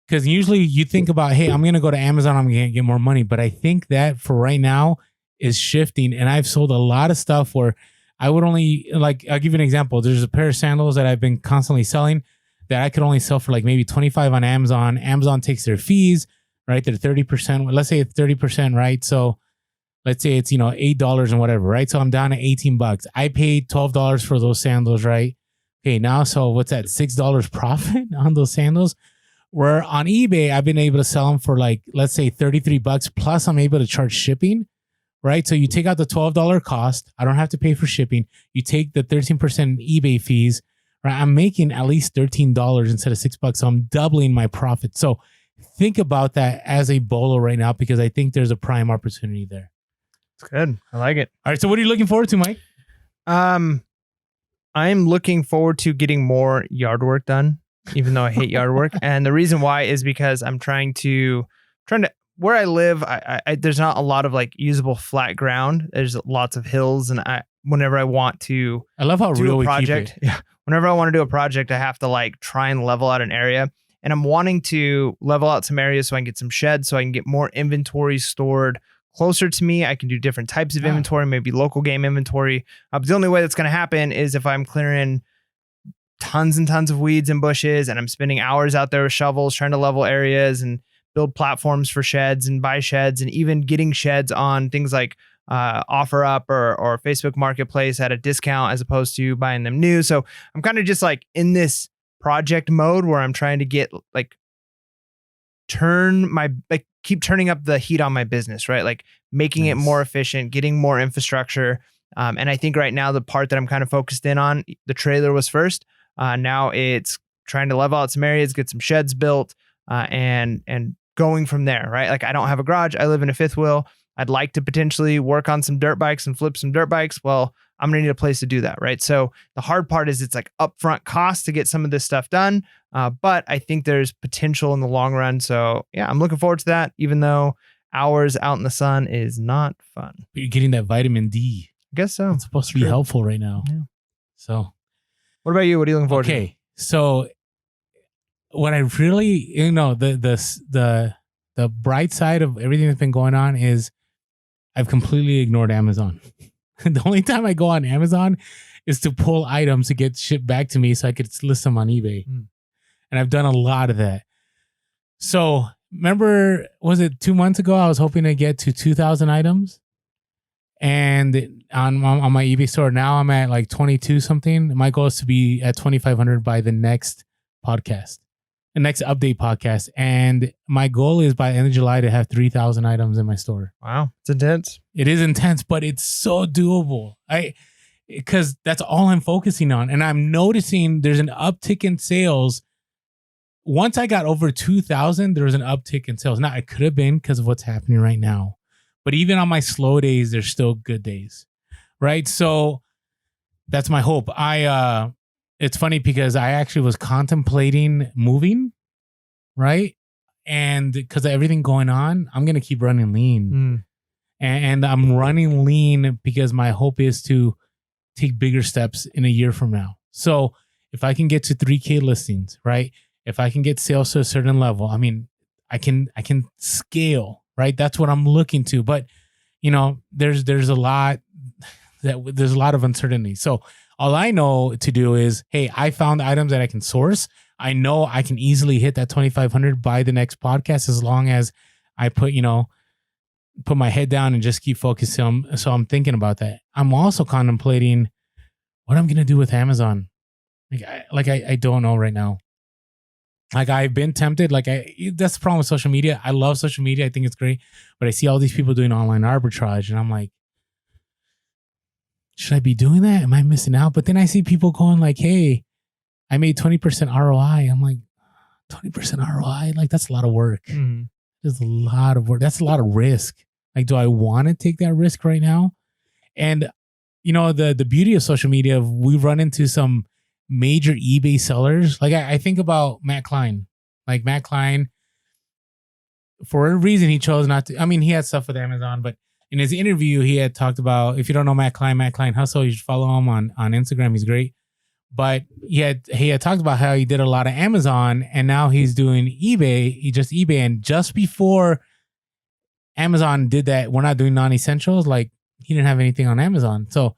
because usually you think about, hey, I'm going to go to Amazon, I'm going to get more money. But I think that for right now is shifting. And I've sold a lot of stuff where I would only, like, I'll give you an example. There's a pair of sandals that I've been constantly selling that I could only sell for like maybe 25 on Amazon. Amazon takes their fees, right? They're 30%. Let's say it's 30%, right? So let's say it's, $8 and whatever, right? So I'm down to $18. I paid $12 for those sandals, right? Okay, now, so what's that? $6 profit on those sandals? Where on eBay, I've been able to sell them for like, let's say $33 plus I'm able to charge shipping, right? So you take out the $12 cost. I don't have to pay for shipping. You take the 13% eBay fees, right? I'm making at least $13 instead of $6. So I'm doubling my profit. So think about that as a bolo right now, because I think there's a prime opportunity there. It's good. I like it. All right. So what are you looking forward to, Mike? I'm looking forward to getting more yard work done, even though I hate yard work. And the reason why is because I'm trying to where I live, I there's not a lot of like usable flat ground. There's lots of hills, and whenever I want to I love how do real a we project, keep it. yeah, whenever I want to do a project, I have to like try and level out an area. And I'm wanting to level out some areas so I can get some sheds, so I can get more inventory stored closer to me. I can do different types of inventory, maybe local game inventory. But the only way that's going to happen is if I'm clearing tons and tons of weeds and bushes, and I'm spending hours out there with shovels trying to level areas and build platforms for sheds and buy sheds, and even getting sheds on things like OfferUp or Facebook Marketplace at a discount as opposed to buying them new. So I'm kind of just like in this project mode where I'm trying to get like keep turning up the heat on my business, right? Like making it more efficient, getting more infrastructure. And I think right now the part that I'm kind of focused in on, the trailer was first. Now it's trying to level out some areas, get some sheds built, and going from there, right? Like I don't have a garage. I live in a fifth wheel. I'd like to potentially work on some dirt bikes and flip some dirt bikes. Well, I'm going to need a place to do that, right? So the hard part is it's like upfront cost to get some of this stuff done. But I think there's potential in the long run. So yeah, I'm looking forward to that, even though hours out in the sun is not fun. But you're getting that vitamin D. I guess so. It's supposed to be helpful right now. Yeah. So what about you? What are you looking forward to? Okay. So what I really, the bright side of everything that's been going on is I've completely ignored Amazon. The only time I go on Amazon is to pull items to get shipped back to me so I could list them on eBay. And I've done a lot of that. So remember, was it 2 months ago? I was hoping to get to 2,000 items. And on my eBay store, now I'm at like 22 something. My goal is to be at 2,500 by the next podcast. The next update podcast. And my goal is by the end of July to have 3,000 items in my store. Wow. It's intense. It is intense, but it's so doable. Because that's all I'm focusing on. And I'm noticing there's an uptick in sales. Once I got over 2,000, there was an uptick in sales. Now, it could have been because of what's happening right now. But even on my slow days, there's still good days. Right? So that's my hope. It's funny because I actually was contemplating moving, right? And because of everything going on, I'm going to keep running lean. And I'm running lean because my hope is to take bigger steps in a year from now. So if I can get to 3K listings, right? If I can get sales to a certain level, I mean, I can scale, right? That's what I'm looking to. But, there's a lot of uncertainty. So all I know to do is, hey, I found items that I can source. I know I can easily hit that 2,500 by the next podcast as long as I put my head down and just keep focusing. So I'm thinking about that. I'm also contemplating what I'm going to do with Amazon. I don't know right now. Like I've been tempted. That's the problem with social media. I love social media. I think it's great. But I see all these people doing online arbitrage and I'm like, should I be doing that? Am I missing out? But then I see people going like, hey, I made 20% ROI. I'm like, 20% ROI? Like, that's a lot of work. There's a lot of work. That's a lot of risk. Like, do I want to take that risk right now? And, the beauty of social media, we've run into some major eBay sellers. Like, I think about Matt Klein. Like, Matt Klein, for a reason, he chose not to. I mean, he had stuff with Amazon, but in his interview, he had talked about, if you don't know Matt Klein Hustle, you should follow him on Instagram. He's great. But he had talked about how he did a lot of Amazon and now he's doing eBay. He just eBay. And just before Amazon did that, we're not doing non-essentials. Like he didn't have anything on Amazon. So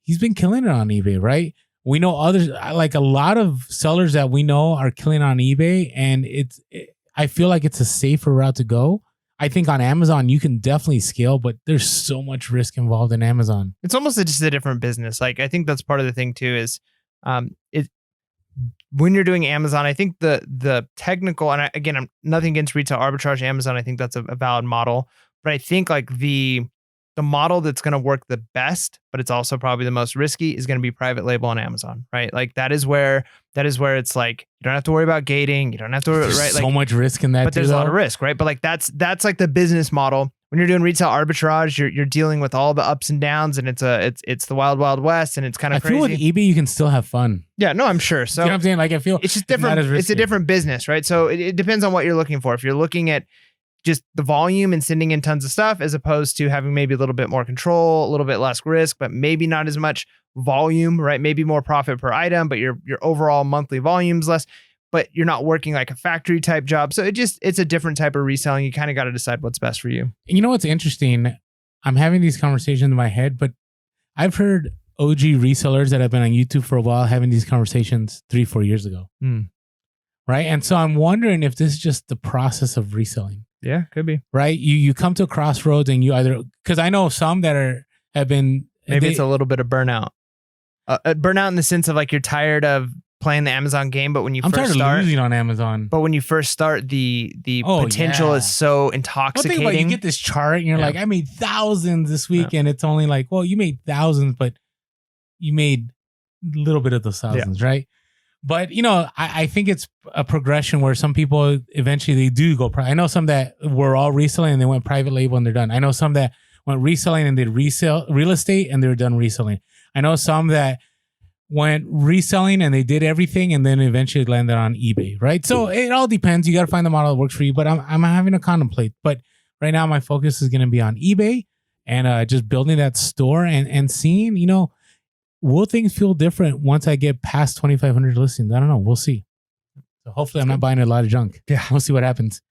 he's been killing it on eBay, right? We know others, like a lot of sellers that we know are killing on eBay. And I feel like it's a safer route to go. I think on Amazon, you can definitely scale, but there's so much risk involved in Amazon. It's almost just a different business. Like, I think that's part of the thing too, is when you're doing Amazon, I think the technical, and again, I'm nothing against retail arbitrage, Amazon, I think that's a valid model, but I think like the model that's going to work the best, but it's also probably the most risky, is going to be private label on Amazon, right? Like that is where it's like, you don't have to worry about gating. You don't have to, There's right? so Like, much risk in that. but there's a lot of risk, right? But like that's like the business model. When you're doing retail arbitrage, you're dealing with all the ups and downs, and it's the wild, wild west, and it's kind of crazy. I feel with eBay, you can still have fun. Yeah, no, I'm sure. So you know what I'm saying? Like I feel it's just different. It's a different business, right? So it depends on what you're looking for. If you're looking at just the volume and sending in tons of stuff, as opposed to having maybe a little bit more control, a little bit less risk, but maybe not as much volume, right? Maybe more profit per item, but your overall monthly volume's less, but you're not working like a factory type job. So it's a different type of reselling. You kind of got to decide what's best for you. You know what's interesting? I'm having these conversations in my head, but I've heard OG resellers that have been on YouTube for a while having these conversations 3-4 years ago. Right? And so I'm wondering if this is just the process of reselling. Yeah, could be. Right? You come to a crossroads and you either, because I know some that have been. Maybe it's a little bit of burnout. Burnout in the sense of like you're tired of playing the Amazon game, but when you first start losing on Amazon. But when you first start, the potential is so intoxicating. Think about it, you get this chart and you're like, I made thousands this week, and it's only like, well, you made thousands, but you made a little bit of those thousands, right? But I think it's a progression where some people eventually they do go. I know some that were all reselling and they went private label and they're done. I know some that went reselling and did real estate and they're done reselling. I know some that went reselling and they did everything and then eventually landed on eBay, right? So it all depends. You got to find the model that works for you. But I'm having to contemplate. But right now my focus is going to be on eBay and just building that store and seeing, will things feel different once I get past 2,500 listings? I don't know. We'll see. So hopefully I'm not buying a lot of junk. Yeah, we'll see what happens.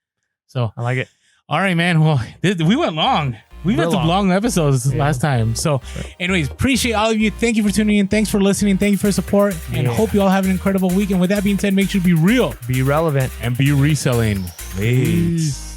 So I like it. All right, man. Well, we went long. We had some long episodes last time. So anyways, appreciate all of you. Thank you for tuning in. Thanks for listening. Thank you for your support. And hope you all have an incredible week. And with that being said, make sure to be real, be relevant, and be reselling. Peace.